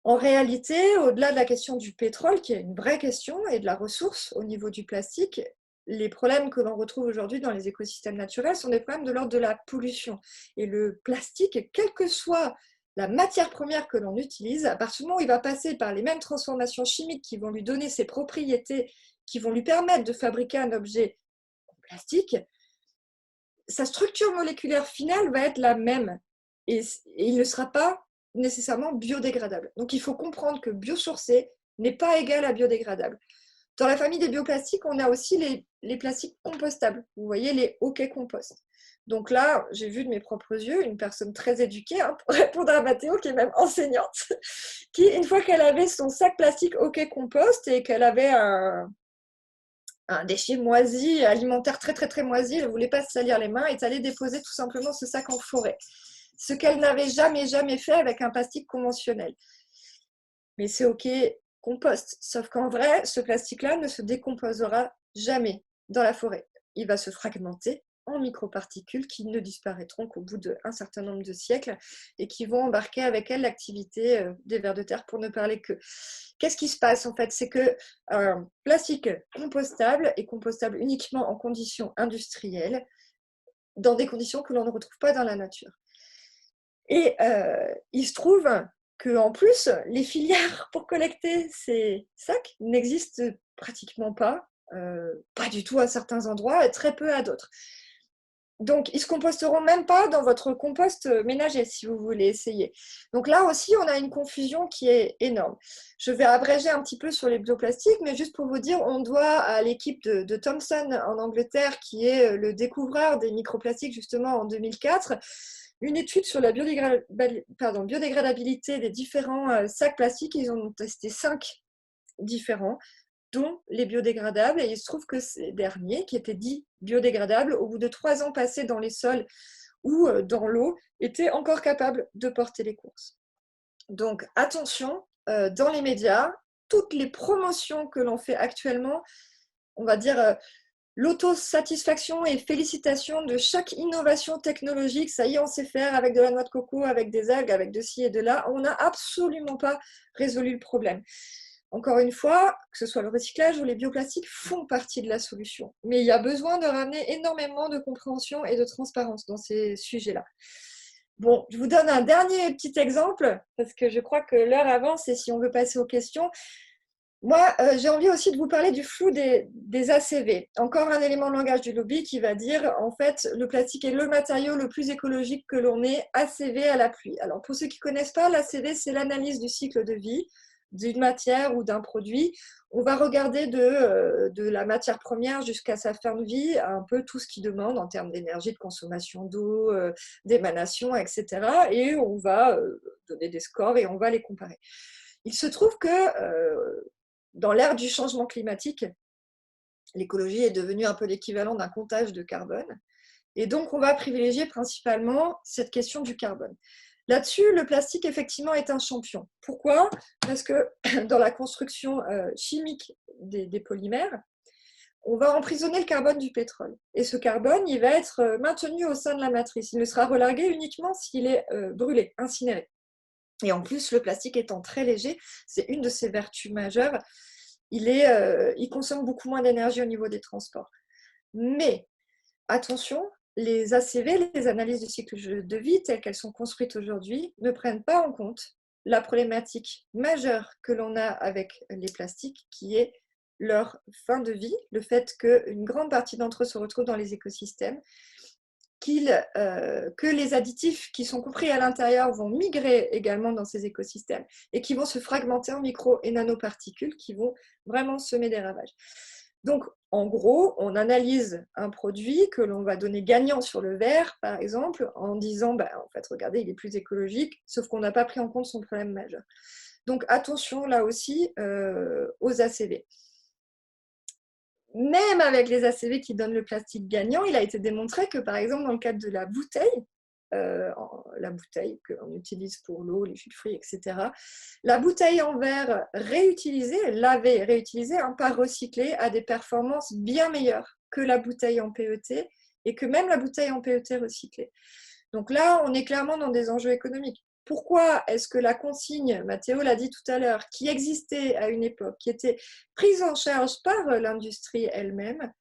En réalité, au-delà de la question du pétrole, qui est une vraie question, et de la ressource au niveau du plastique, les problèmes que l'on retrouve aujourd'hui dans les écosystèmes naturels sont des problèmes de l'ordre de la pollution. Et le plastique, quelle que soit la matière première que l'on utilise, à partir du moment où il va passer par les mêmes transformations chimiques qui vont lui donner ses propriétés, qui vont lui permettre de fabriquer un objet en plastique, sa structure moléculaire finale va être la même. Et il ne sera pas nécessairement biodégradable. Donc il faut comprendre que biosourcé n'est pas égal à biodégradable. Dans la famille des bioplastiques, on a aussi les plastiques compostables. Vous voyez, les hockey compost. Donc là, j'ai vu de mes propres yeux une personne très éduquée, hein, pour répondre à Mathéo, qui est même enseignante, qui, une fois qu'elle avait son sac plastique hockey compost et qu'elle avait un déchet moisi, alimentaire très moisi, elle ne voulait pas se salir les mains, est allée déposer tout simplement ce sac en forêt. Ce qu'elle n'avait jamais fait avec un plastique conventionnel. Mais c'est OK compost, sauf qu'en vrai, ce plastique-là ne se décomposera jamais dans la forêt. Il va se fragmenter en microparticules qui ne disparaîtront qu'au bout d'un certain nombre de siècles et qui vont embarquer avec elles l'activité des vers de terre, pour ne parler que. Qu'est-ce qui se passe en fait? C'est qu'un plastique compostable est compostable uniquement en conditions industrielles, dans des conditions que l'on ne retrouve pas dans la nature. Et il se trouve qu'en plus, les filières pour collecter ces sacs n'existent pratiquement pas du tout à certains endroits et très peu à d'autres. Donc, ils ne se composteront même pas dans votre compost ménager, si vous voulez essayer. Donc là aussi, on a une confusion qui est énorme. Je vais abréger un petit peu sur les bioplastiques, mais juste pour vous dire, on doit à l'équipe de Thomson en Angleterre, qui est le découvreur des microplastiques justement en 2004, une étude sur la biodégradabilité des différents sacs plastiques. Ils en ont testé 5 différents, dont les biodégradables. Et il se trouve que ces derniers, qui étaient dits biodégradables, au bout de 3 ans passés dans les sols ou dans l'eau, étaient encore capables de porter les courses. Donc attention, dans les médias, toutes les promotions que l'on fait actuellement, on va dire l'autosatisfaction et félicitation de chaque innovation technologique. Ça y est, on sait faire avec de la noix de coco, avec des algues, avec de ci et de là. On n'a absolument pas résolu le problème. Encore une fois, que ce soit le recyclage ou les bioplastiques font partie de la solution. Mais il y a besoin de ramener énormément de compréhension et de transparence dans ces sujets-là. Bon, je vous donne un dernier petit exemple, parce que je crois que l'heure avance et si on veut passer aux questions. Moi, j'ai envie aussi de vous parler du flou des ACV. Encore un élément de langage du lobby qui va dire, en fait, le plastique est le matériau le plus écologique que l'on ait, ACV à la pluie. Alors, pour ceux qui ne connaissent pas, l'ACV, c'est l'analyse du cycle de vie d'une matière ou d'un produit. On va regarder de la matière première jusqu'à sa fin de vie, un peu tout ce qu'il demande en termes d'énergie, de consommation d'eau, d'émanation, etc. Et on va donner des scores et on va les comparer. Il se trouve que dans l'ère du changement climatique, l'écologie est devenue un peu l'équivalent d'un comptage de carbone. Et donc, on va privilégier principalement cette question du carbone. Là-dessus, le plastique, effectivement, est un champion. Pourquoi ? Parce que dans la construction chimique des polymères, on va emprisonner le carbone du pétrole. Et ce carbone, il va être maintenu au sein de la matrice. Il ne sera relargué uniquement s'il est brûlé, incinéré. Et en plus, le plastique étant très léger, c'est une de ses vertus majeures. Il consomme beaucoup moins d'énergie au niveau des transports. Mais attention, les ACV, les analyses du cycle de vie telles qu'elles sont construites aujourd'hui, ne prennent pas en compte la problématique majeure que l'on a avec les plastiques, qui est leur fin de vie, le fait qu'une grande partie d'entre eux se retrouvent dans les écosystèmes, que les additifs qui sont compris à l'intérieur vont migrer également dans ces écosystèmes et qui vont se fragmenter en micro et nanoparticules qui vont vraiment semer des ravages. Donc, en gros, on analyse un produit que l'on va donner gagnant sur le verre, par exemple, en disant, en fait, regardez, il est plus écologique, sauf qu'on n'a pas pris en compte son problème majeur. Donc, attention là aussi aux ACV. Même avec les ACV qui donnent le plastique gagnant, il a été démontré que, par exemple, dans le cadre de la bouteille qu'on utilise pour l'eau, les jus de fruits, etc., la bouteille en verre réutilisée, lavée, réutilisée, pas recyclée, a des performances bien meilleures que la bouteille en PET et que même la bouteille en PET recyclée. Donc là, on est clairement dans des enjeux économiques. Pourquoi est-ce que la consigne, Mathéo l'a dit tout à l'heure, qui existait à une époque, qui était prise en charge par l'industrie elle-même,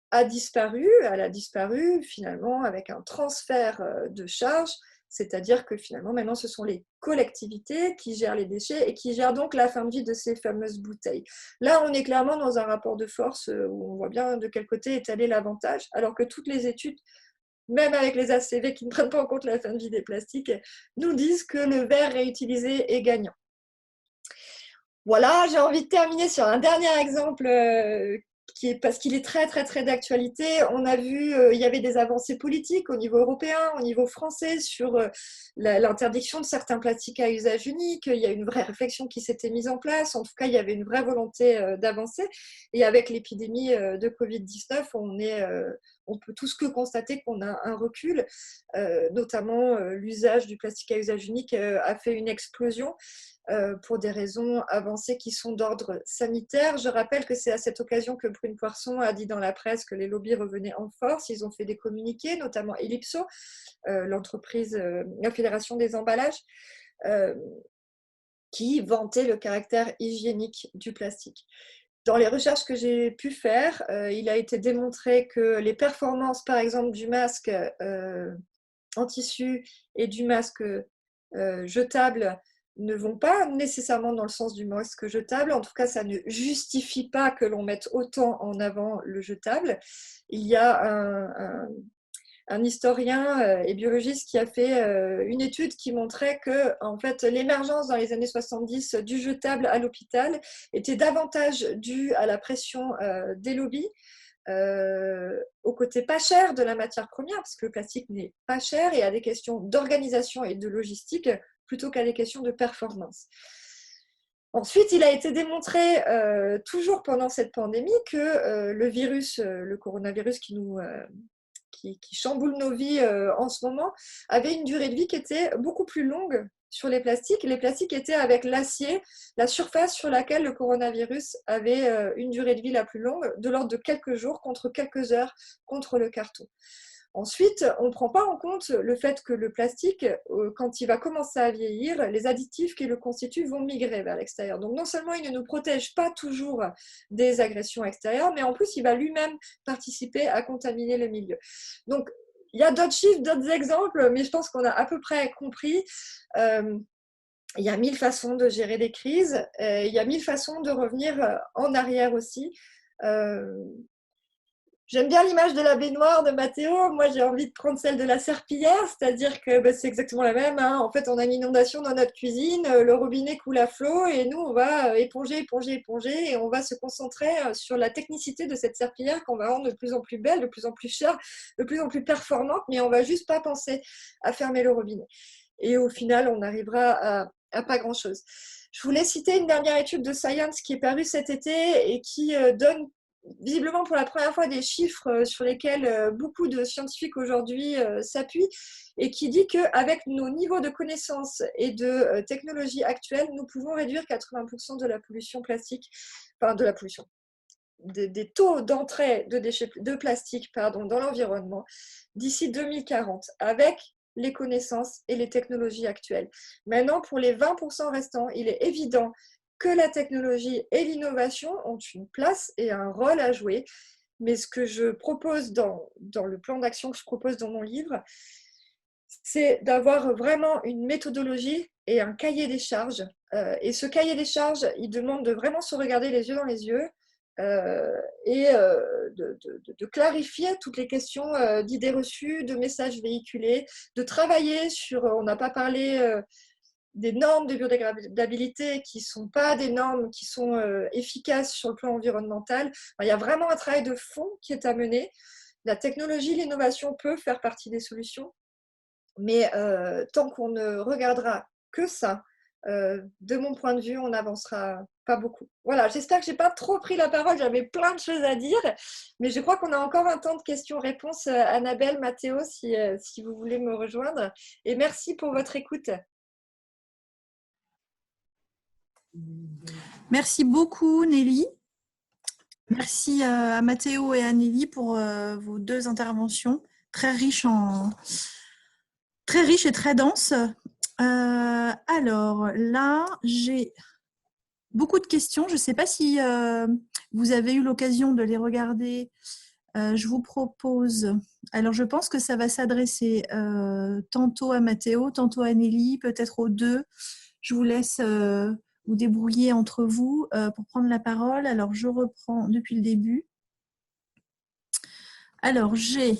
a disparu? Elle a disparu finalement avec un transfert de charges, c'est-à-dire que finalement maintenant ce sont les collectivités qui gèrent les déchets et qui gèrent donc la fin de vie de ces fameuses bouteilles. Là, on est clairement dans un rapport de force où on voit bien de quel côté est allé l'avantage, alors que toutes les études, même avec les ACV qui ne prennent pas en compte la fin de vie des plastiques, nous disent que le verre réutilisé est gagnant. Voilà, j'ai envie de terminer sur un dernier exemple parce qu'il est très, très, très d'actualité. On a vu, il y avait des avancées politiques au niveau européen, au niveau français, sur l'interdiction de certains plastiques à usage unique. Il y a une vraie réflexion qui s'était mise en place. En tout cas, il y avait une vraie volonté d'avancer. Et avec l'épidémie de Covid-19, on peut tous que constater qu'on a un recul, notamment l'usage du plastique à usage unique a fait une explosion. Pour des raisons avancées qui sont d'ordre sanitaire. Je rappelle que c'est à cette occasion que Brune Poirson a dit dans la presse que les lobbies revenaient en force. Ils ont fait des communiqués, notamment Ellipso, l'entreprise, la Fédération des emballages, qui vantait le caractère hygiénique du plastique. Dans les recherches que j'ai pu faire, il a été démontré que les performances, par exemple, du masque en tissu et du masque jetable ne vont pas nécessairement dans le sens du masque jetable. En tout cas, ça ne justifie pas que l'on mette autant en avant le jetable. Il y a un historien et biologiste qui a fait une étude qui montrait que en fait, l'émergence dans les années 70 du jetable à l'hôpital était davantage due à la pression des lobbies, au côté pas cher de la matière première, parce que le plastique n'est pas cher, et à des questions d'organisation et de logistique, plutôt qu'à des questions de performance. Ensuite, il a été démontré, toujours pendant cette pandémie, que le virus, le coronavirus qui chamboule nos vies en ce moment, avait une durée de vie qui était beaucoup plus longue sur les plastiques étaient avec l'acier, la surface sur laquelle le coronavirus avait une durée de vie la plus longue, de l'ordre de quelques jours contre quelques heures contre le carton. Ensuite, on ne prend pas en compte le fait que le plastique, quand il va commencer à vieillir, les additifs qui le constituent vont migrer vers l'extérieur. Donc non seulement il ne nous protège pas toujours des agressions extérieures, mais en plus il va lui-même participer à contaminer le milieu. Donc il y a d'autres chiffres, d'autres exemples, mais je pense qu'on a à peu près compris. Il y a 1000 façons de gérer des crises, il y a 1000 façons de revenir en arrière aussi. J'aime bien l'image de la baignoire de Mathéo. Moi, j'ai envie de prendre celle de la serpillière, c'est-à-dire que c'est exactement la même. Hein. En fait, on a une inondation dans notre cuisine, le robinet coule à flot et nous, on va éponger et on va se concentrer sur la technicité de cette serpillière qu'on va rendre de plus en plus belle, de plus en plus chère, de plus en plus performante, mais on va juste pas penser à fermer le robinet. Et au final, on arrivera à pas grand-chose. Je voulais citer une dernière étude de Science qui est parue cet été et qui donne visiblement pour la première fois des chiffres sur lesquels beaucoup de scientifiques aujourd'hui s'appuient et qui dit qu'avec nos niveaux de connaissances et de technologie actuelles, nous pouvons réduire 80% de la pollution plastique, enfin de la pollution, des taux d'entrée de déchets de plastique dans l'environnement d'ici 2040 avec les connaissances et les technologies actuelles. Maintenant, pour les 20% restants, il est évident que la technologie et l'innovation ont une place et un rôle à jouer. Mais ce que je propose dans le plan d'action que je propose dans mon livre, c'est d'avoir vraiment une méthodologie et un cahier des charges. Et ce cahier des charges, il demande de vraiment se regarder les yeux dans les yeux et de clarifier toutes les questions d'idées reçues, de messages véhiculés, de travailler sur, on n'a pas parlé des normes de biodégradabilité qui ne sont pas des normes qui sont efficaces sur le plan environnemental. Enfin, il y a vraiment un travail de fond qui est à mener. La technologie, l'innovation peut faire partie des solutions, mais tant qu'on ne regardera que ça, de mon point de vue, on n'avancera pas beaucoup. Voilà, j'espère que je n'ai pas trop pris la parole, j'avais plein de choses à dire, mais je crois qu'on a encore un temps de questions-réponses. Annabelle, Mathéo, si vous voulez me rejoindre. Et merci pour votre écoute. Merci beaucoup, Nelly. Merci à Mathéo et à Nelly pour vos deux interventions très riches et très denses. Alors là, j'ai beaucoup de questions. Je ne sais pas si vous avez eu l'occasion de les regarder. Je vous propose, alors je pense que ça va s'adresser tantôt à Mathéo, tantôt à Nelly, peut-être aux deux. Je vous laisse vous débrouiller entre vous pour prendre la parole. Alors, je reprends depuis le début. Alors, j'ai,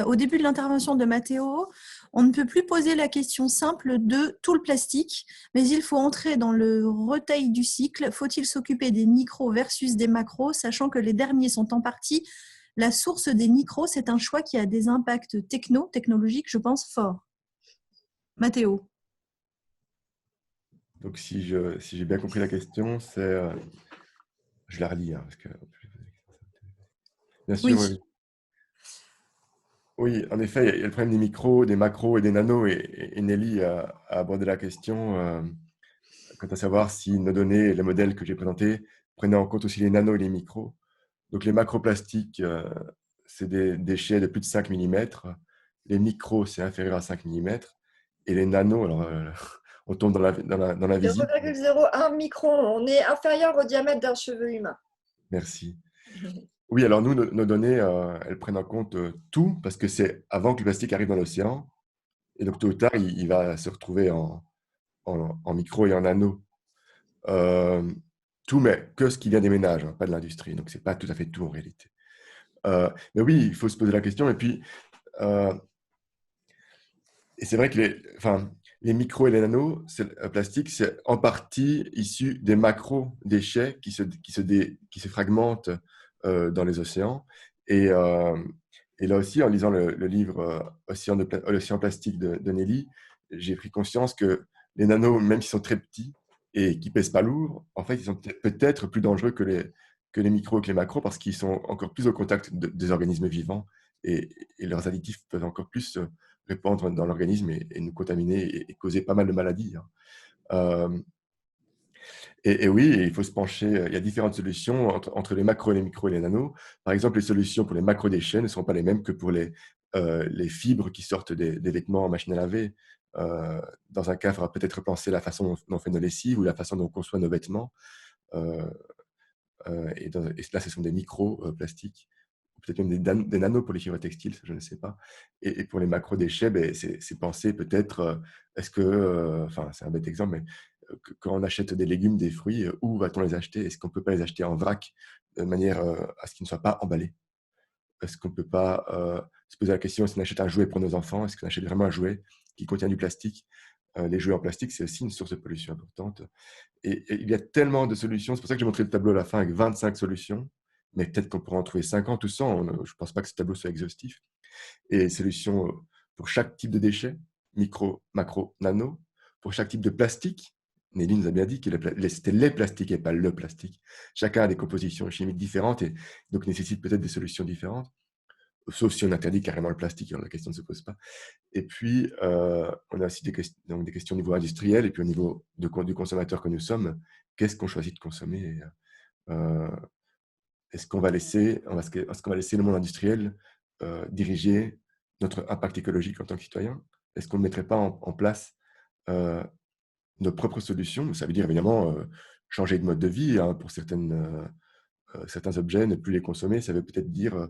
au début de l'intervention de Mathéo, on ne peut plus poser la question simple de tout le plastique, mais il faut entrer dans le retail du cycle. Faut-il s'occuper des micros versus des macros, sachant que les derniers sont en partie la source des micros? C'est un choix qui a des impacts technologiques, je pense, forts. Mathéo. Donc, si j'ai bien compris la question, c'est… je la relis, hein, parce que… Bien sûr, Oui. Oui, en effet, il y a le problème des micros, des macros et des nanos, et Nelly a abordé la question quant à savoir si nos données et les modèles que j'ai présentés prenaient en compte aussi les nanos et les micros. Donc, les macroplastiques, c'est des déchets de plus de 5 mm. Les micros, c'est inférieur à 5 mm. Et les nanos, alors, on tombe dans la visible. 0,01 micron, on est inférieur au diamètre d'un cheveu humain. Merci. Oui, alors nous, nos données, elles prennent en compte tout, parce que c'est avant que le plastique arrive dans l'océan. Et donc, tôt ou tard, il va se retrouver en micro et en nano. Tout, mais que ce qui vient des ménages, hein, pas de l'industrie. Donc, ce n'est pas tout à fait tout en réalité. Mais oui, il faut se poser la question. Et puis, et c'est vrai que les micros et les nanos plastiques, c'est en partie issu des macro-déchets qui se fragmentent dans les océans. Et là aussi, en lisant le livre Océan plastique de Nelly, j'ai pris conscience que les nanos, même s'ils sont très petits et qui pèsent pas lourd, en fait, ils sont peut-être plus dangereux que les micros et que les macros parce qu'ils sont encore plus au contact des organismes vivants et leurs additifs peuvent encore plus répandre dans l'organisme et nous contaminer et causer pas mal de maladies, hein. Euh, et oui, il faut se pencher. Il y a différentes solutions entre les macros, les micros et les nanos. Par exemple, les solutions pour les macrodéchets ne seront pas les mêmes que pour les fibres qui sortent des vêtements en machine à laver. Dans un cas, il faudra peut-être penser la façon dont on fait nos lessives ou la façon dont on conçoit nos vêtements. Euh, et là, ce sont des micro-plastiques, peut-être même des nanos pour les fibres textiles, ça, je ne sais pas. Et pour les macro-déchets, ben, c'est penser peut-être, est-ce que, enfin, c'est un bête exemple, mais quand on achète des légumes, des fruits, où va-t-on les acheter? Est-ce qu'on ne peut pas les acheter en vrac de manière à ce qu'ils ne soient pas emballés? Est-ce qu'on ne peut pas se poser la question, est-ce qu'on achète un jouet pour nos enfants? Est-ce qu'on achète vraiment un jouet qui contient du plastique? Les jouets en plastique, c'est aussi une source de pollution importante. Et il y a tellement de solutions. C'est pour ça que j'ai montré le tableau à la fin avec 25 solutions. Mais peut-être qu'on pourra en trouver 50 ou 100. Je ne pense pas que ce tableau soit exhaustif. Et solutions pour chaque type de déchet, micro, macro, nano. Pour chaque type de plastique, Nelly nous a bien dit que c'était les plastiques et pas le plastique. Chacun a des compositions chimiques différentes et donc nécessite peut-être des solutions différentes. Sauf si on interdit carrément le plastique, alors la question ne se pose pas. Et puis, on a aussi des questions au niveau industriel et puis au niveau du consommateur que nous sommes. Qu'est-ce qu'on choisit de consommer? euh, Est-ce qu'on va laisser le monde industriel diriger notre impact écologique en tant que citoyen? Est-ce qu'on ne mettrait pas en place euh, nos propres solutions? Ça veut dire évidemment changer de mode de vie, hein, pour certains objets, ne plus les consommer. Ça veut peut-être dire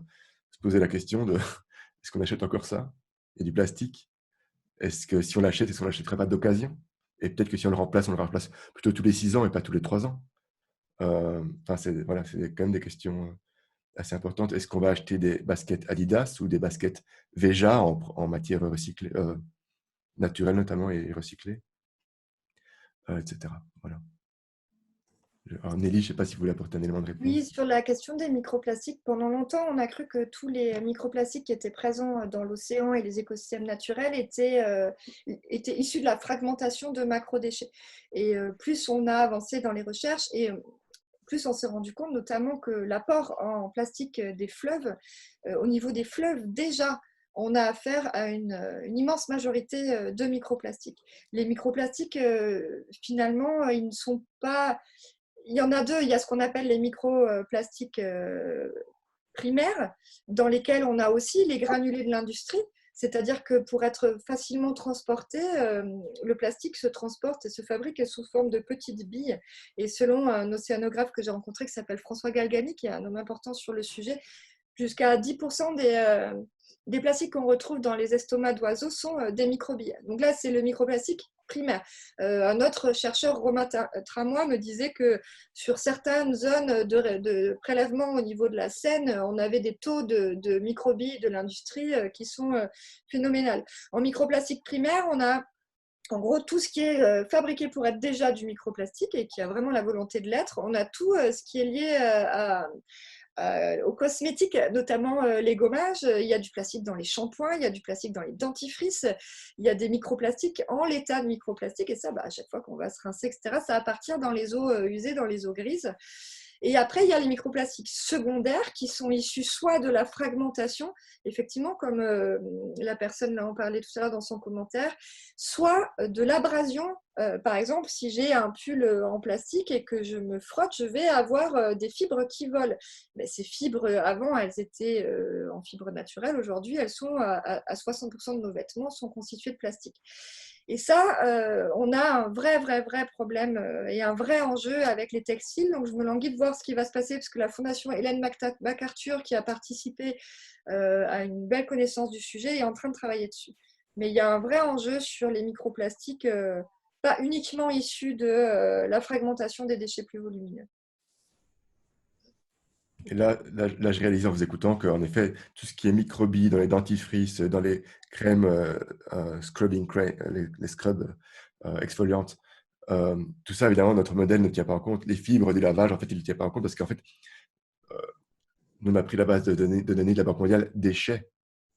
se poser la question de est-ce qu'on achète encore ça? Il y a du plastique. Est-ce que si on l'achète, est-ce qu'on ne l'achèterait pas d'occasion? Et peut-être que si on le remplace plutôt tous les 6 ans et pas tous les 3 ans. Enfin, c'est quand même des questions assez importantes. Est-ce qu'on va acheter des baskets Adidas ou des baskets Veja en matière recyclée, naturelle notamment et recyclée, etc. Voilà. Alors, Nelly, je ne sais pas si vous voulez apporter un élément de réponse. Oui, sur la question des microplastiques, pendant longtemps, on a cru que tous les microplastiques qui étaient présents dans l'océan et les écosystèmes naturels étaient issus de la fragmentation de macrodéchets. Et plus on a avancé dans les recherches et plus on s'est rendu compte notamment que l'apport en plastique des fleuves, au niveau des fleuves, déjà, on a affaire à une immense majorité de microplastiques. Les microplastiques, finalement, ils ne sont pas... Il y en a deux, il y a ce qu'on appelle les microplastiques primaires, dans lesquels on a aussi les granulés de l'industrie. C'est-à-dire que pour être facilement transporté, le plastique se transporte et se fabrique sous forme de petites billes. Et selon un océanographe que j'ai rencontré qui s'appelle François Galgani, qui est un homme important sur le sujet, jusqu'à 10% des plastiques qu'on retrouve dans les estomacs d'oiseaux sont des microbilles. Donc là, c'est le microplastique primaire. Un autre chercheur, Romain Tramois, me disait que sur certaines zones de prélèvement au niveau de la Seine, on avait des taux de microbilles de l'industrie qui sont phénoménales. En microplastique primaire, on a en gros, tout ce qui est fabriqué pour être déjà du microplastique et qui a vraiment la volonté de l'être. On a tout ce qui est lié aux cosmétiques, notamment les gommages. Il y a du plastique dans les shampoings, il y a du plastique dans les dentifrices, il y a des microplastiques en l'état de microplastique. Et ça, à chaque fois qu'on va se rincer, etc., ça va partir dans les eaux usées, dans les eaux grises. Et après, il y a les microplastiques secondaires qui sont issus soit de la fragmentation, effectivement, comme la personne l'a en parlait tout à l'heure dans son commentaire, soit de l'abrasion. Par exemple, si j'ai un pull en plastique et que je me frotte, je vais avoir des fibres qui volent. Mais ces fibres, avant, elles étaient en fibres naturelles. Aujourd'hui, elles sont à 60% de nos vêtements sont constitués de plastique. Et ça, on a un vrai problème et un vrai enjeu avec les textiles. Donc, je me languis de voir ce qui va se passer parce que la Fondation Ellen MacArthur, qui a participé à une belle connaissance du sujet, est en train de travailler dessus. Mais il y a un vrai enjeu sur les microplastiques, pas uniquement issus de la fragmentation des déchets plus volumineux. Et là, je réalise en vous écoutant qu'en effet, tout ce qui est microbilles dans les dentifrices, dans les crèmes les scrubs exfoliantes, tout ça, évidemment, notre modèle ne tient pas en compte. Les fibres du lavage, en fait, il ne tient pas en compte parce qu'en fait, nous, on a pris la base de données de la Banque mondiale déchets,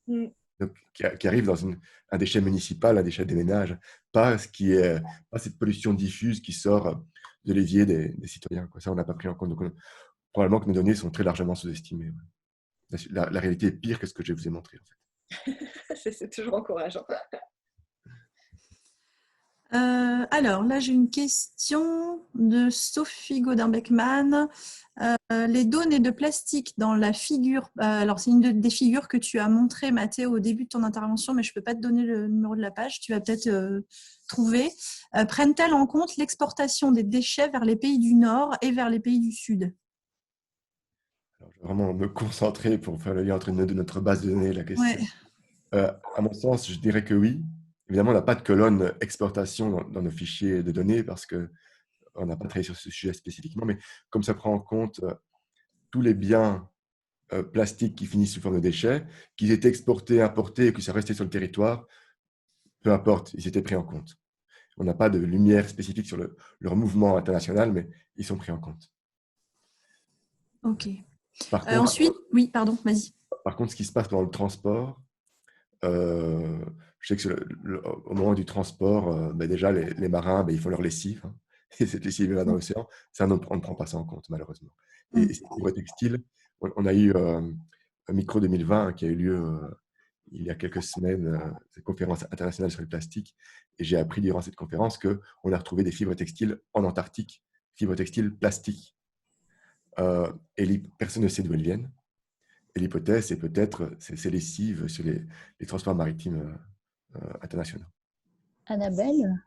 donc, qui arrive dans un déchet municipal, un déchet des ménages, pas cette pollution diffuse qui sort de l'évier des citoyens. Ça, on n'a pas pris en compte. Donc, probablement que nos données sont très largement sous-estimées. La réalité est pire que ce que je vous ai montré, en fait. C'est toujours encourageant. Alors là, j'ai une question de Sophie Godin-Beckmann. Les données de plastique dans la figure, alors c'est une des figures que tu as montrées, Mathéo, au début de ton intervention, mais je ne peux pas te donner le numéro de la page, tu vas peut-être trouver. Prennent-elles en compte l'exportation des déchets vers les pays du Nord et vers les pays du Sud? Alors, je vais vraiment me concentrer pour faire le lien entre notre base de données et la Ouais. question. À mon sens, je dirais que oui. Évidemment, on n'a pas de colonne exportation dans nos fichiers de données parce qu'on n'a pas travaillé sur ce sujet spécifiquement, mais comme ça prend en compte tous les biens plastiques qui finissent sous forme de déchets, qu'ils étaient exportés, importés et que ça restait sur le territoire, peu importe, ils étaient pris en compte. On n'a pas de lumière spécifique sur leur mouvement international, mais ils sont pris en compte. Ok. Par contre, Ensuite, oui, pardon, vas-y. par contre, ce qui se passe pendant le transport, je sais que au moment du transport, déjà, les marins, ils font leur lessive. Hein, et cette lessive va dans l'océan. Ça, on ne prend pas ça en compte, malheureusement. Et ces fibres textiles, on a eu un micro 2020 qui a eu lieu il y a quelques semaines, cette conférence internationale sur le plastique. Et j'ai appris durant cette conférence qu'on a retrouvé des fibres textiles en Antarctique, fibres textiles plastiques. Et personne ne sait d'où elles viennent. Et l'hypothèse, c'est peut-être ces lessives sur les transports maritimes internationaux. Annabelle,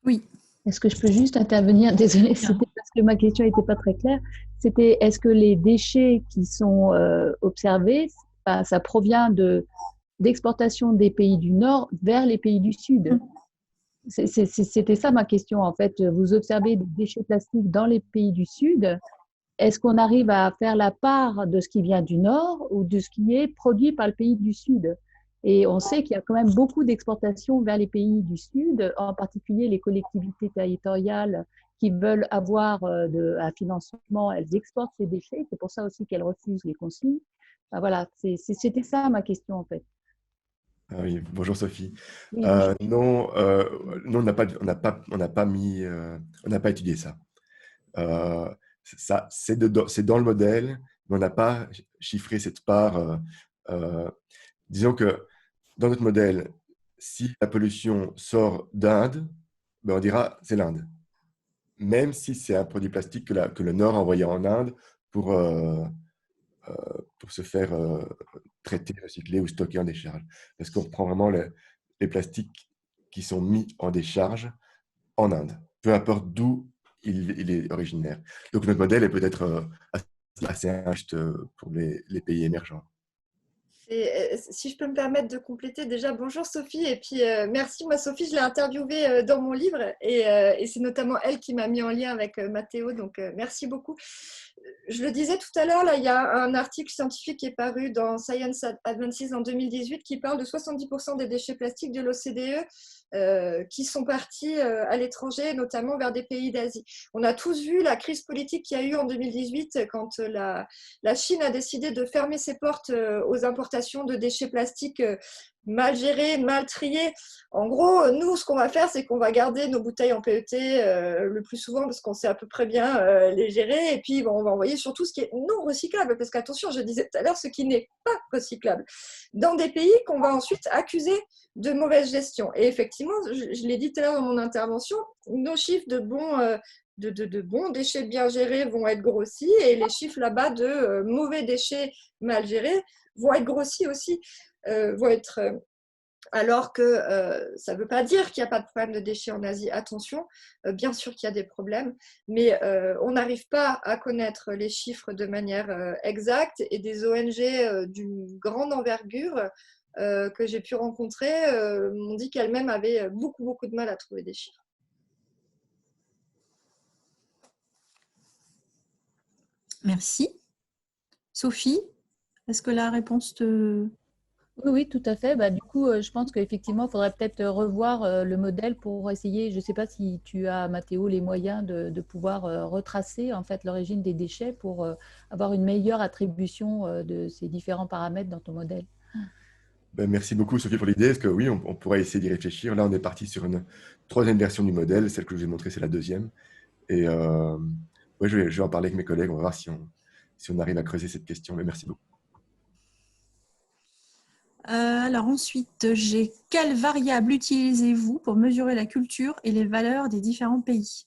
Oui. est-ce que je peux juste intervenir? Désolée, Bien. c'était parce que ma question n'était pas très claire. C'était est-ce que les déchets qui sont observés, ça provient d'exportation des pays du Nord vers les pays du Sud? C'était ça ma question en fait. Vous observez des déchets plastiques dans les pays du Sud. Est-ce qu'on arrive à faire la part de ce qui vient du Nord ou de ce qui est produit par le pays du Sud? Et on sait qu'il y a quand même beaucoup d'exportations vers les pays du Sud, en particulier les collectivités territoriales qui veulent avoir un financement, elles exportent ces déchets. C'est pour ça aussi qu'elles refusent les consignes. Ben voilà, c'était ça ma question en fait. Ah oui, bonjour Sophie. Oui, non, on n'a pas étudié ça. C'est dans le modèle, mais on n'a pas chiffré cette part. Disons que dans notre modèle, si la pollution sort d'Inde, on dira c'est l'Inde. Même si c'est un produit plastique que le Nord a envoyé en Inde pour, pour se faire traiter, recycler ou stocker en décharge. Parce qu'on prend vraiment les plastiques qui sont mis en décharge en Inde, peu importe d'où il est originaire. Donc notre modèle est peut-être assez injuste pour les pays émergents. Si je peux me permettre de compléter, déjà bonjour Sophie, et puis merci. Moi Sophie, je l'ai interviewée dans mon livre et c'est notamment elle qui m'a mis en lien avec Mathéo, donc merci beaucoup. Je le disais tout à l'heure, là, il y a un article scientifique qui est paru dans Science Advances en 2018 qui parle de 70% des déchets plastiques de l'OCDE qui sont partis à l'étranger, notamment vers des pays d'Asie. On a tous vu la crise politique qu'il y a eu en 2018 quand la Chine a décidé de fermer ses portes aux importations de déchets plastiques mal gérés, mal triés. En gros, nous, ce qu'on va faire, c'est qu'on va garder nos bouteilles en PET le plus souvent parce qu'on sait à peu près bien les gérer. Et puis, on va envoyer surtout ce qui est non recyclable. Parce qu'attention, je disais tout à l'heure, ce qui n'est pas recyclable. Dans des pays qu'on va ensuite accuser de mauvaise gestion. Et effectivement, je l'ai dit tout à l'heure dans mon intervention, nos chiffres de bons déchets bien gérés vont être grossis et les chiffres là-bas de mauvais déchets mal gérés vont être grossis aussi. Alors que ça ne veut pas dire qu'il n'y a pas de problème de déchets en Asie. Attention, bien sûr qu'il y a des problèmes, mais on n'arrive pas à connaître les chiffres de manière exacte et des ONG d'une grande envergure que j'ai pu rencontrer m'ont dit qu'elles-mêmes avaient beaucoup de mal à trouver des chiffres. Merci. Sophie, est-ce que la réponse te... Oui, tout à fait. Bah, du coup, je pense qu'effectivement, il faudrait peut-être revoir le modèle pour essayer, je ne sais pas si tu as, Mathéo, les moyens de pouvoir retracer en fait l'origine des déchets pour avoir une meilleure attribution de ces différents paramètres dans ton modèle. Merci beaucoup Sophie pour l'idée. Est-ce que oui, on pourrait essayer d'y réfléchir. Là, on est parti sur une troisième version du modèle. Celle que je vous ai montrée, c'est la deuxième. Et ouais, je vais en parler avec mes collègues. On va voir si on arrive à creuser cette question. Mais merci beaucoup. Alors ensuite, j'ai quelles variables utilisez-vous pour mesurer la culture et les valeurs des différents pays?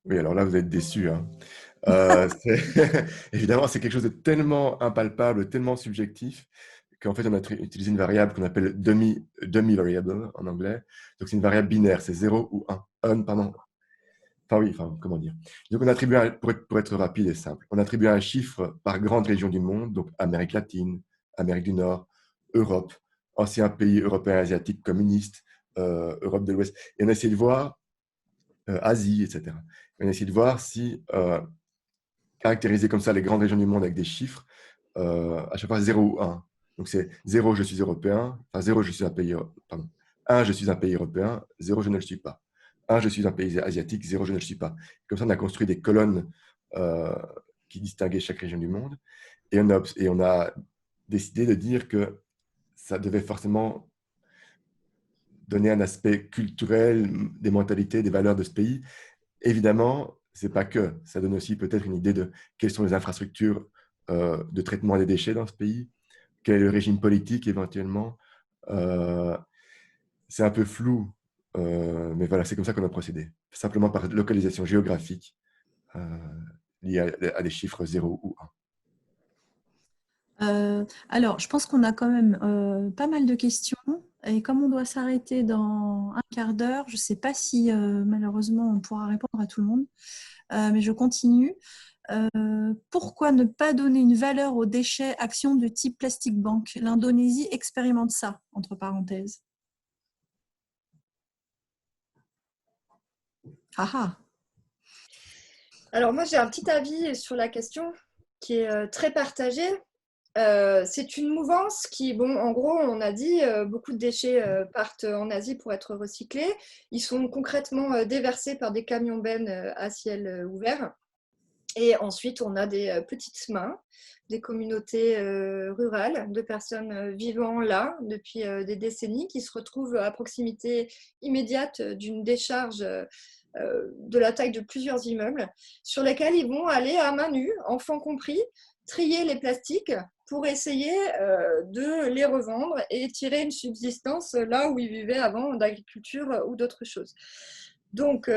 Oui, alors là, vous êtes déçus, hein. Évidemment, c'est quelque chose de tellement impalpable, tellement subjectif, qu'en fait, on a utilisé une variable qu'on appelle dummy variable en anglais. Donc, c'est une variable binaire, c'est 0 ou 1. Pardon. Enfin, oui, enfin, comment dire. Donc, on attribue, pour être rapide et simple, on attribue un chiffre par grande région du monde, donc Amérique latine, Amérique du Nord, Europe, anciens pays européens et asiatiques communistes, Europe de l'Ouest. Et on a essayé de voir Asie, etc. On a essayé de voir si caractériser comme ça les grandes régions du monde avec des chiffres, à chaque fois 0 ou 1. Donc c'est 0, je suis européen, enfin 0, je suis un pays, pardon, 1, je suis un pays européen, 0, je ne le suis pas. 1, je suis un pays asiatique, 0, je ne le suis pas. Comme ça, on a construit des colonnes qui distinguaient chaque région du monde et on a décidé de dire que ça devait forcément donner un aspect culturel, des mentalités, des valeurs de ce pays. Évidemment, c'est pas que. Ça donne aussi peut-être une idée de quelles sont les infrastructures de traitement des déchets dans ce pays, quel est le régime politique éventuellement. Euh, c'est un peu flou, mais voilà, c'est comme ça qu'on a procédé. Simplement par localisation géographique euh, liée à des chiffres 0 ou 1. Alors, je pense qu'on a quand même pas mal de questions. Et comme on doit s'arrêter dans un quart d'heure, je ne sais pas si malheureusement on pourra répondre à tout le monde, mais je continue. Pourquoi ne pas donner une valeur aux déchets actions de type Plastic Bank? L'Indonésie expérimente ça, entre parenthèses. Ah ah. Alors moi, j'ai un petit avis sur la question qui est très partagé. C'est une mouvance qui, bon, en gros, on a dit, beaucoup de déchets partent en Asie pour être recyclés. Ils sont concrètement déversés par des camions-bennes à ciel ouvert. Et ensuite, on a des petites mains, des communautés rurales, de personnes vivant là depuis des décennies, qui se retrouvent à proximité immédiate d'une décharge de la taille de plusieurs immeubles, sur lesquels ils vont aller à main nue, enfants compris, trier les plastiques pour essayer de les revendre et tirer une subsistance là où ils vivaient avant d'agriculture ou d'autres choses. Donc,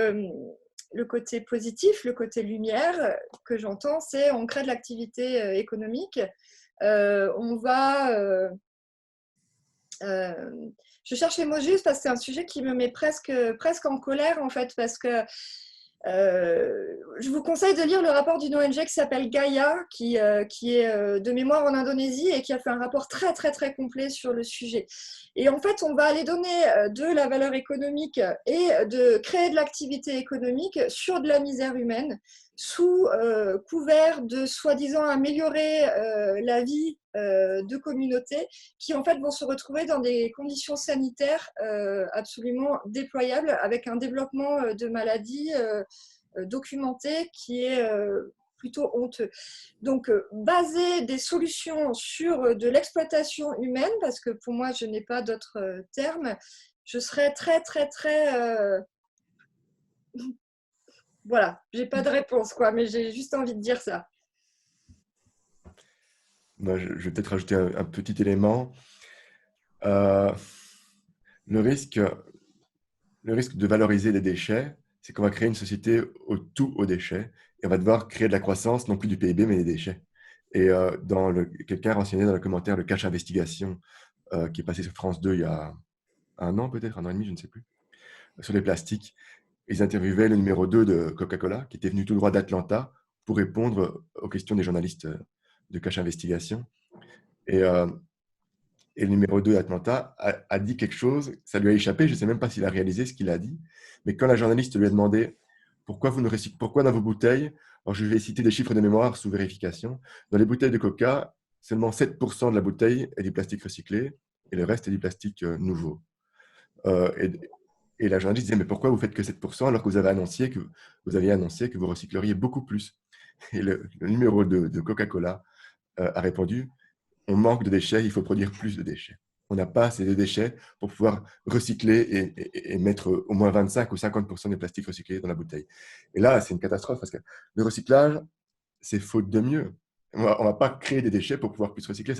le côté positif, le côté lumière que j'entends, c'est on crée de l'activité économique, on va... je cherche les mots justes parce que c'est un sujet qui me met presque en colère en fait, parce que je vous conseille de lire le rapport d'une ONG qui s'appelle Gaia, qui est de mémoire en Indonésie et qui a fait un rapport très très très complet sur le sujet. Et en fait, on va aller donner de la valeur économique et de créer de l'activité économique sur de la misère humaine, sous couvert de soi-disant améliorer la vie de communautés qui en fait vont se retrouver dans des conditions sanitaires absolument déployables, avec un développement de maladies documentées qui est plutôt honteux. Donc, baser des solutions sur de l'exploitation humaine, parce que pour moi, je n'ai pas d'autre terme, je serais très, très, très... Voilà, j'ai pas de réponse, quoi, mais j'ai juste envie de dire ça. Moi, je vais peut-être rajouter un petit élément. Euh, le risque de valoriser les déchets, c'est qu'on va créer une société aux déchets et on va devoir créer de la croissance, non plus du PIB, mais des déchets. Et quelqu'un a renseigné dans le commentaire le Cache Investigation qui est passé sur France 2 il y a un an, peut-être, un an et demi, je ne sais plus, sur les plastiques. Ils interviewaient le numéro 2 de Coca-Cola, qui était venu tout droit d'Atlanta pour répondre aux questions des journalistes de Cache Investigation. Et, euh, et le numéro 2 d'Atlanta a dit quelque chose, ça lui a échappé, je ne sais même pas s'il a réalisé ce qu'il a dit, mais quand la journaliste lui a demandé pourquoi dans vos bouteilles, alors je vais citer des chiffres de mémoire sous vérification, dans les bouteilles de Coca, seulement 7% de la bouteille est du plastique recyclé et le reste est du plastique nouveau. Euh, et la journaliste disait, mais pourquoi vous faites que 7% alors que vous aviez annoncé que vous recycleriez beaucoup plus? Et le numéro 2 de Coca-Cola a répondu, on manque de déchets, il faut produire plus de déchets. On n'a pas assez de déchets pour pouvoir recycler et mettre au moins 25 ou 50% des plastiques recyclés dans la bouteille. Et là, c'est une catastrophe parce que le recyclage, c'est faute de mieux. On va pas créer des déchets pour pouvoir plus recycler.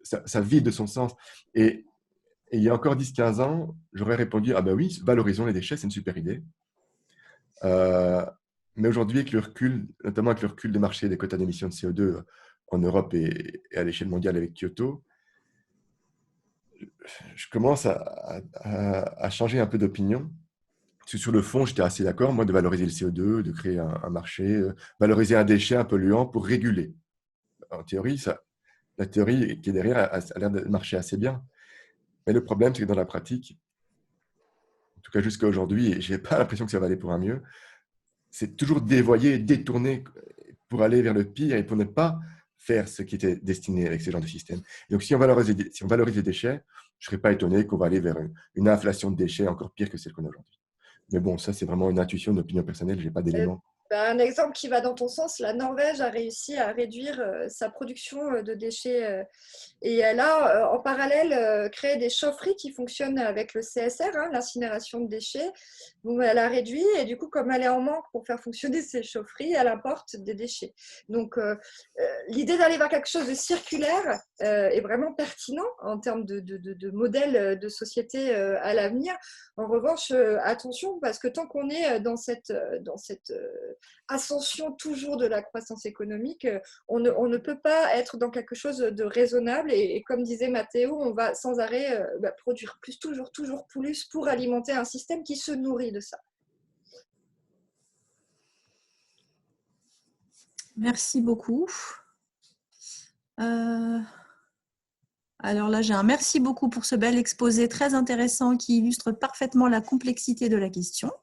ça vide de son sens. Et il y a encore 10-15 ans, j'aurais répondu, ah ben oui, valorisons les déchets, c'est une super idée. Mais aujourd'hui, avec le recul, notamment avec le recul des marchés des quotas d'émissions de CO2 en Europe et à l'échelle mondiale avec Kyoto, je commence à changer un peu d'opinion. Parce que sur le fond, j'étais assez d'accord, moi, de valoriser le CO2, de créer un marché, valoriser un déchet, un polluant pour réguler. En théorie, la théorie qui est derrière a l'air de marcher assez bien. Mais le problème, c'est que dans la pratique, en tout cas jusqu'à aujourd'hui, et je n'ai pas l'impression que ça va aller pour un mieux, c'est toujours dévoyer, détourner pour aller vers le pire et pour ne pas faire ce qui était destiné avec ce genre de système. Et donc, si on valorise les déchets, je ne serais pas étonné qu'on va aller vers une inflation de déchets encore pire que celle qu'on a aujourd'hui. Mais bon, ça, c'est vraiment une intuition, une opinion personnelle, je n'ai pas d'éléments. Un exemple qui va dans ton sens, la Norvège a réussi à réduire sa production de déchets et elle a en parallèle créé des chaufferies qui fonctionnent avec le CSR, l'incinération de déchets. Donc elle a réduit et du coup, comme elle est en manque pour faire fonctionner ces chaufferies, elle importe des déchets. Donc l'idée d'aller vers quelque chose de circulaire est vraiment pertinent en termes de modèle de société à l'avenir. En revanche, attention, parce que tant qu'on est dans cette ascension toujours de la croissance économique, on ne peut pas être dans quelque chose de raisonnable et comme disait Mathéo, on va sans arrêt produire plus, toujours plus pour alimenter un système qui se nourrit de ça. Merci beaucoup. Alors là, j'ai un merci beaucoup pour ce bel exposé très intéressant qui illustre parfaitement la complexité de la question.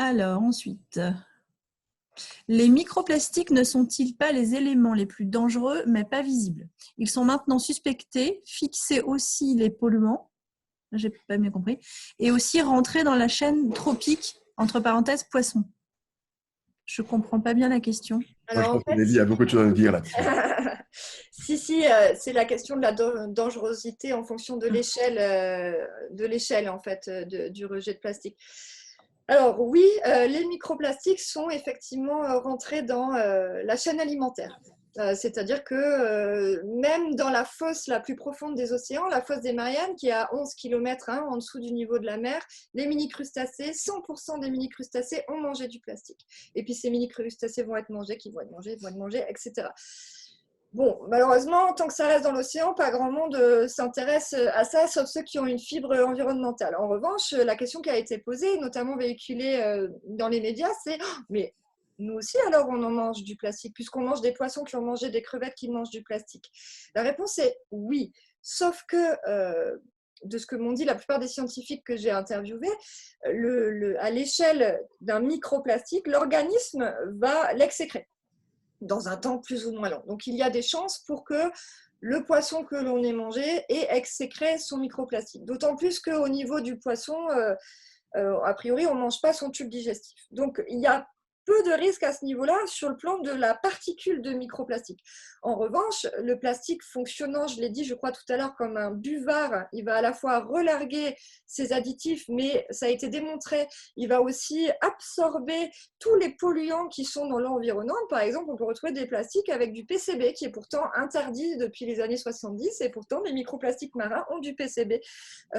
Alors, ensuite, les microplastiques ne sont-ils pas les éléments les plus dangereux, mais pas visibles? Ils sont maintenant suspectés, fixés aussi les polluants, j'ai pas bien compris, et aussi rentrés dans la chaîne trophique, entre parenthèses, poissons. Je comprends pas bien la question. Moi, je pense que Nelly a beaucoup de choses à nous dire là-dessus. Si, c'est la question de la dangerosité en fonction de l'échelle en fait, du rejet de plastique. Alors oui, les microplastiques sont effectivement rentrés dans la chaîne alimentaire. C'est-à-dire que même dans la fosse la plus profonde des océans, la fosse des Mariannes, qui est à 11 km en dessous du niveau de la mer, les mini-crustacés, 100% des mini-crustacés ont mangé du plastique. Et puis ces mini-crustacés vont être mangés, etc. Bon, malheureusement, tant que ça reste dans l'océan, pas grand monde s'intéresse à ça, sauf ceux qui ont une fibre environnementale. En revanche, la question qui a été posée, notamment véhiculée dans les médias, c'est « mais nous aussi, alors, on en mange du plastique, puisqu'on mange des poissons qui ont mangé des crevettes qui mangent du plastique ?» La réponse est oui, sauf que, de ce que m'ont dit la plupart des scientifiques que j'ai interviewés, à l'échelle d'un microplastique, l'organisme va l'exécrer dans un temps plus ou moins long. Donc, il y a des chances pour que le poisson que l'on ait mangé ait exécré son microplastique. D'autant plus qu'au niveau du poisson, a priori, on ne mange pas son tube digestif. Donc, il y a peu de risques à ce niveau-là sur le plan de la particule de microplastique. En revanche, le plastique fonctionnant, je l'ai dit, je crois tout à l'heure, comme un buvard, il va à la fois relarguer ses additifs, mais ça a été démontré, il va aussi absorber tous les polluants qui sont dans l'environnement. Par exemple, on peut retrouver des plastiques avec du PCB qui est pourtant interdit depuis les années 70 et pourtant les microplastiques marins ont du PCB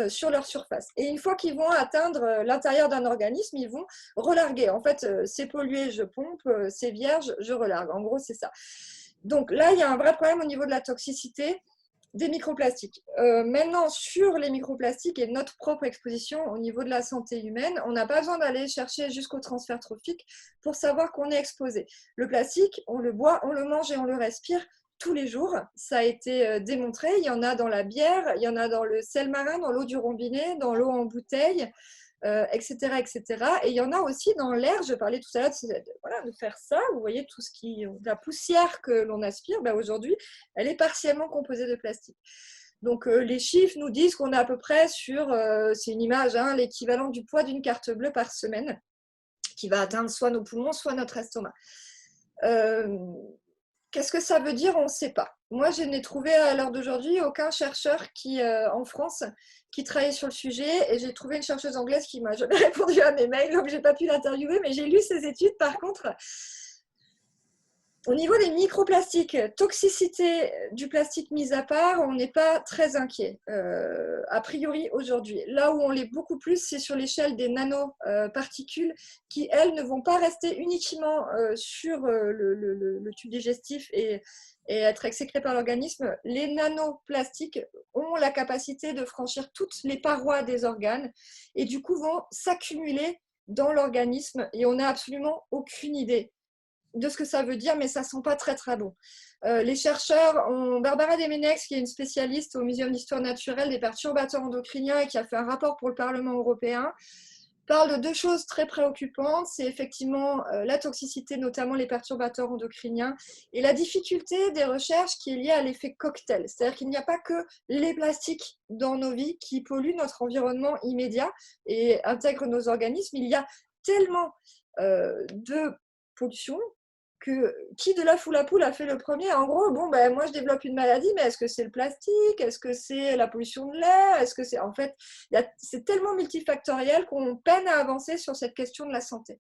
sur leur surface. Et une fois qu'ils vont atteindre l'intérieur d'un organisme, ils vont relarguer. En fait, c'est pollué, je pompe, c'est vierge, je relargue. En gros, c'est ça. Donc là, il y a un vrai problème au niveau de la toxicité des microplastiques. Maintenant, sur les microplastiques et notre propre exposition au niveau de la santé humaine, on n'a pas besoin d'aller chercher jusqu'au transfert trophique pour savoir qu'on est exposé. Le plastique, on le boit, on le mange et on le respire tous les jours. Ça a été démontré. Il y en a dans la bière, il y en a dans le sel marin, dans l'eau du robinet, dans l'eau en bouteille, etc., etc. Et il y en a aussi dans l'air. Je parlais tout à l'heure de faire ça. Vous voyez tout ce la poussière que l'on aspire. Aujourd'hui, elle est partiellement composée de plastique. Donc les chiffres nous disent qu'on est à peu près sur, c'est une image, l'équivalent du poids d'une carte bleue par semaine, qui va atteindre soit nos poumons, soit notre estomac. Qu'est-ce que ça veut dire? On ne sait pas. Moi, je n'ai trouvé à l'heure d'aujourd'hui aucun chercheur en France qui travaillait sur le sujet, et j'ai trouvé une chercheuse anglaise qui m'a jamais répondu à mes mails, donc j'ai pas pu l'interviewer, mais j'ai lu ses études par contre. Au niveau des microplastiques, toxicité du plastique mise à part, on n'est pas très inquiet, a priori aujourd'hui. Là où on l'est beaucoup plus, c'est sur l'échelle des nanoparticules qui, elles, ne vont pas rester uniquement sur le tube digestif et être excrétées par l'organisme. Les nanoplastiques ont la capacité de franchir toutes les parois des organes et du coup vont s'accumuler dans l'organisme et on n'a absolument aucune idée de ce que ça veut dire, mais ça sent pas très très bon. Les chercheurs Barbara Demenex, qui est une spécialiste au Muséum d'histoire naturelle des perturbateurs endocriniens et qui a fait un rapport pour le Parlement européen, parle de deux choses très préoccupantes. C'est effectivement la toxicité, notamment les perturbateurs endocriniens, et la difficulté des recherches qui est liée à l'effet cocktail. C'est-à-dire qu'il n'y a pas que les plastiques dans nos vies qui polluent notre environnement immédiat et intègrent nos organismes. Il y a tellement de pollution que qui de l'œuf ou la poule a fait le premier. En gros, bon, ben, moi je développe une maladie, mais est-ce que c'est le plastique? Est-ce que c'est la pollution de l'air? Est-ce que c'est... En fait, c'est tellement multifactoriel qu'on peine à avancer sur cette question de la santé.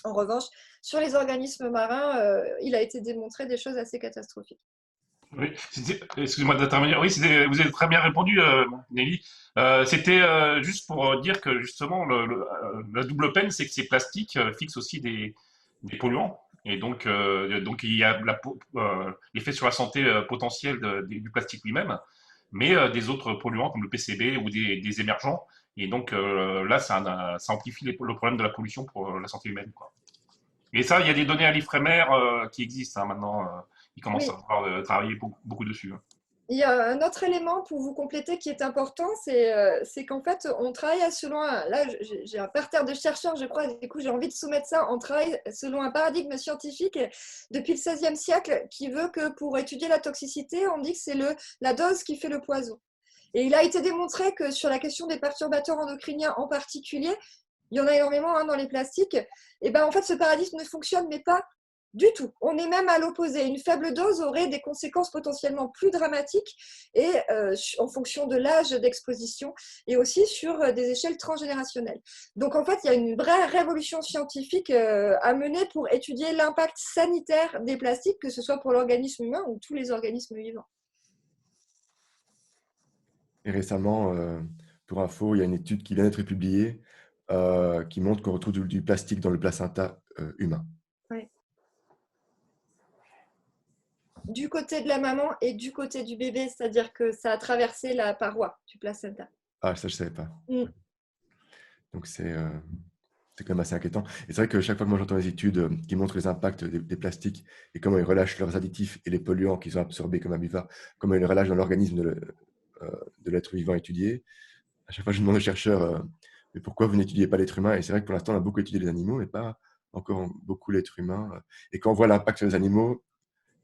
En revanche, sur les organismes marins, il a été démontré des choses assez catastrophiques. Oui, excusez-moi d'intervenir. Oui, vous avez très bien répondu, Nelly. C'était juste pour dire que justement, la double peine, c'est que ces plastiques fixent aussi des polluants. Et donc il y a l'effet sur la santé potentiel du plastique lui-même, mais des autres polluants comme le PCB ou des émergents. Et donc là, ça amplifie le problème de la pollution pour la santé humaine, quoi. Et ça, il y a des données à l'IFREMER qui existent maintenant. Ils commencent Oui. à travailler beaucoup dessus. Il y a un autre élément pour vous compléter qui est important, c'est qu'en fait, on travaille selon là, j'ai un parterre de chercheurs, je crois, du coup, j'ai envie de soumettre ça. On travaille selon un paradigme scientifique depuis le XVIe siècle qui veut que pour étudier la toxicité, on dit que c'est la dose qui fait le poison. Et il a été démontré que sur la question des perturbateurs endocriniens en particulier, il y en a énormément dans les plastiques, et ben en fait, ce paradigme ne fonctionne, mais pas du tout. On est même à l'opposé. Une faible dose aurait des conséquences potentiellement plus dramatiques et en fonction de l'âge d'exposition et aussi sur des échelles transgénérationnelles. Donc en fait, il y a une vraie révolution scientifique à mener pour étudier l'impact sanitaire des plastiques, que ce soit pour l'organisme humain ou tous les organismes vivants. Et récemment, pour info, il y a une étude qui vient d'être publiée qui montre qu'on retrouve du plastique dans le placenta humain. Ouais. Du côté de la maman et du côté du bébé, c'est-à-dire que ça a traversé la paroi du placenta. Ah, ça, je ne savais pas. Mm. Donc, c'est quand même assez inquiétant. Et c'est vrai que chaque fois que moi j'entends des études qui montrent les impacts des plastiques et comment ils relâchent leurs additifs et les polluants qu'ils ont absorbés comme abuva, comment ils les relâchent dans l'organisme de l'être vivant étudié, à chaque fois je demande aux chercheurs mais pourquoi vous n'étudiez pas l'être humain? Et c'est vrai que pour l'instant on a beaucoup étudié les animaux, mais pas encore beaucoup l'être humain. Et quand on voit l'impact sur les animaux,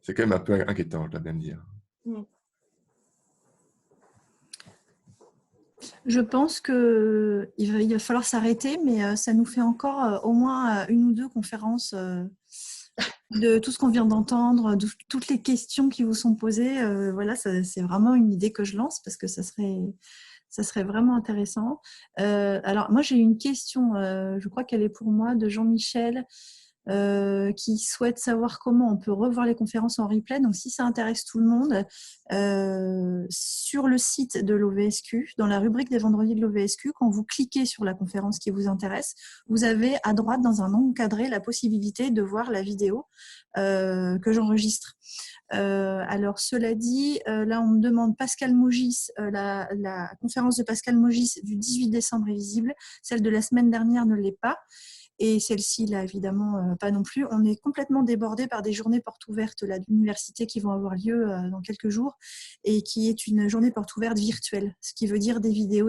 c'est quand même un peu inquiétant, je dois bien me dire. Mm. Je pense qu'il va falloir s'arrêter, mais ça nous fait encore au moins une ou deux conférences de tout ce qu'on vient d'entendre, de toutes les questions qui vous sont posées. Voilà, c'est vraiment une idée que je lance parce que ça serait vraiment intéressant. Alors, moi, j'ai une question, je crois qu'elle est pour moi, de Jean-Michel, qui souhaite savoir comment on peut revoir les conférences en replay. Donc, si ça intéresse tout le monde, sur le site de l'OVSQ, dans la rubrique des vendredis de l'OVSQ, quand vous cliquez sur la conférence qui vous intéresse, vous avez à droite, dans un onglet cadré, la possibilité de voir la vidéo que j'enregistre. Alors, cela dit, là, on me demande Pascal Mogis, la conférence de Pascal Mogis du 18 décembre est visible. Celle de la semaine dernière ne l'est pas. Et celle-ci, là, évidemment, pas non plus. On est complètement débordé par des journées portes ouvertes là, d'université qui vont avoir lieu dans quelques jours et qui est une journée porte ouverte virtuelle, ce qui veut dire des vidéos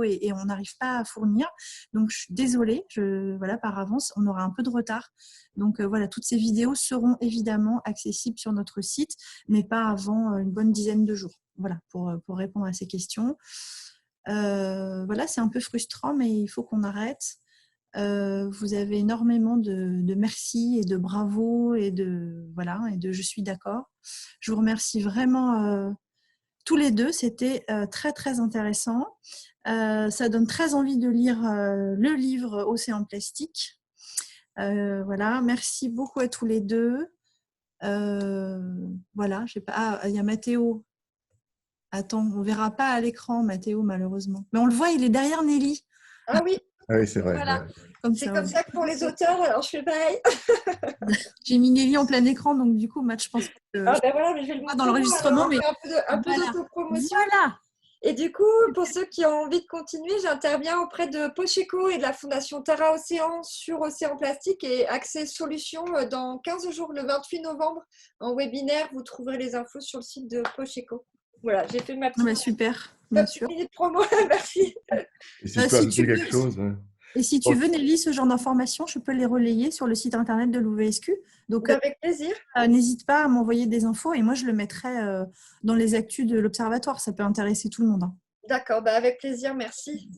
et on n'arrive pas à fournir. Donc, je suis désolée, voilà, par avance, on aura un peu de retard. Donc, voilà, toutes ces vidéos seront évidemment accessibles sur notre site, mais pas avant une bonne dizaine de jours. Voilà, pour répondre à ces questions. Voilà, c'est un peu frustrant, mais il faut qu'on arrête. Vous avez énormément de merci et de bravo et de je suis d'accord. Je vous remercie vraiment tous les deux, c'était très très intéressant. Ça donne très envie de lire le livre Océan Plastique. Voilà, merci beaucoup à tous les deux. Voilà, j'ai pas. Ah, il y a Mathéo. Attends, on verra pas à l'écran, Mathéo, malheureusement. Mais on le voit, il est derrière Nelly. Ah oui, Ah oui, c'est vrai. Voilà. Ouais. Comme c'est ça, comme ouais. ça que pour les auteurs, alors je fais pareil. J'ai mis Nelly en plein écran, donc du coup, Matt, je pense que Ah ben voilà, mais je vais le pas montrer dans moi, l'enregistrement, alors, mais on fait un peu voilà. d'autopromotion. Voilà. Et du coup, pour ceux qui ont envie de continuer, j'interviens auprès de Pocheco et de la Fondation Terra Océan sur Océan Plastique et Accès Solutions dans 15 jours, le 28 novembre, en webinaire. Vous trouverez les infos sur le site de Pocheco. Voilà, j'ai fait ma Ah bah, petite, super, ma bien petite sûr. minute promo. Merci. Et si je peux Si ajouter tu quelque veux, chose, hein. et si tu veux, Nelly, ce genre d'informations, je peux les relayer sur le site internet de l'UVSQ. Donc, Avec plaisir. n'hésite pas à m'envoyer des infos et moi, je le mettrai dans les actus de l'Observatoire. Ça peut intéresser tout le monde, hein. D'accord, bah avec plaisir, merci.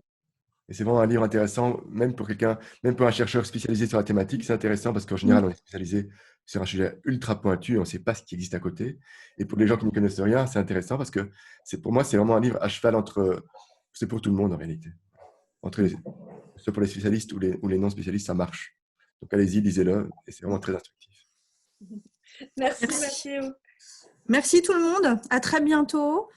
Et c'est vraiment un livre intéressant, même pour quelqu'un, même pour un chercheur spécialisé sur la thématique, c'est intéressant parce qu'en général, on est spécialisé sur un sujet ultra pointu, on ne sait pas ce qui existe à côté. Et pour les gens qui ne connaissent rien, c'est intéressant parce que pour moi, c'est vraiment un livre à cheval c'est pour tout le monde en réalité. Soit pour les spécialistes ou les non spécialistes, ça marche. Donc allez-y, lisez-le, et c'est vraiment très instructif. Merci Merci. Mathéo. Merci tout le monde. À très bientôt.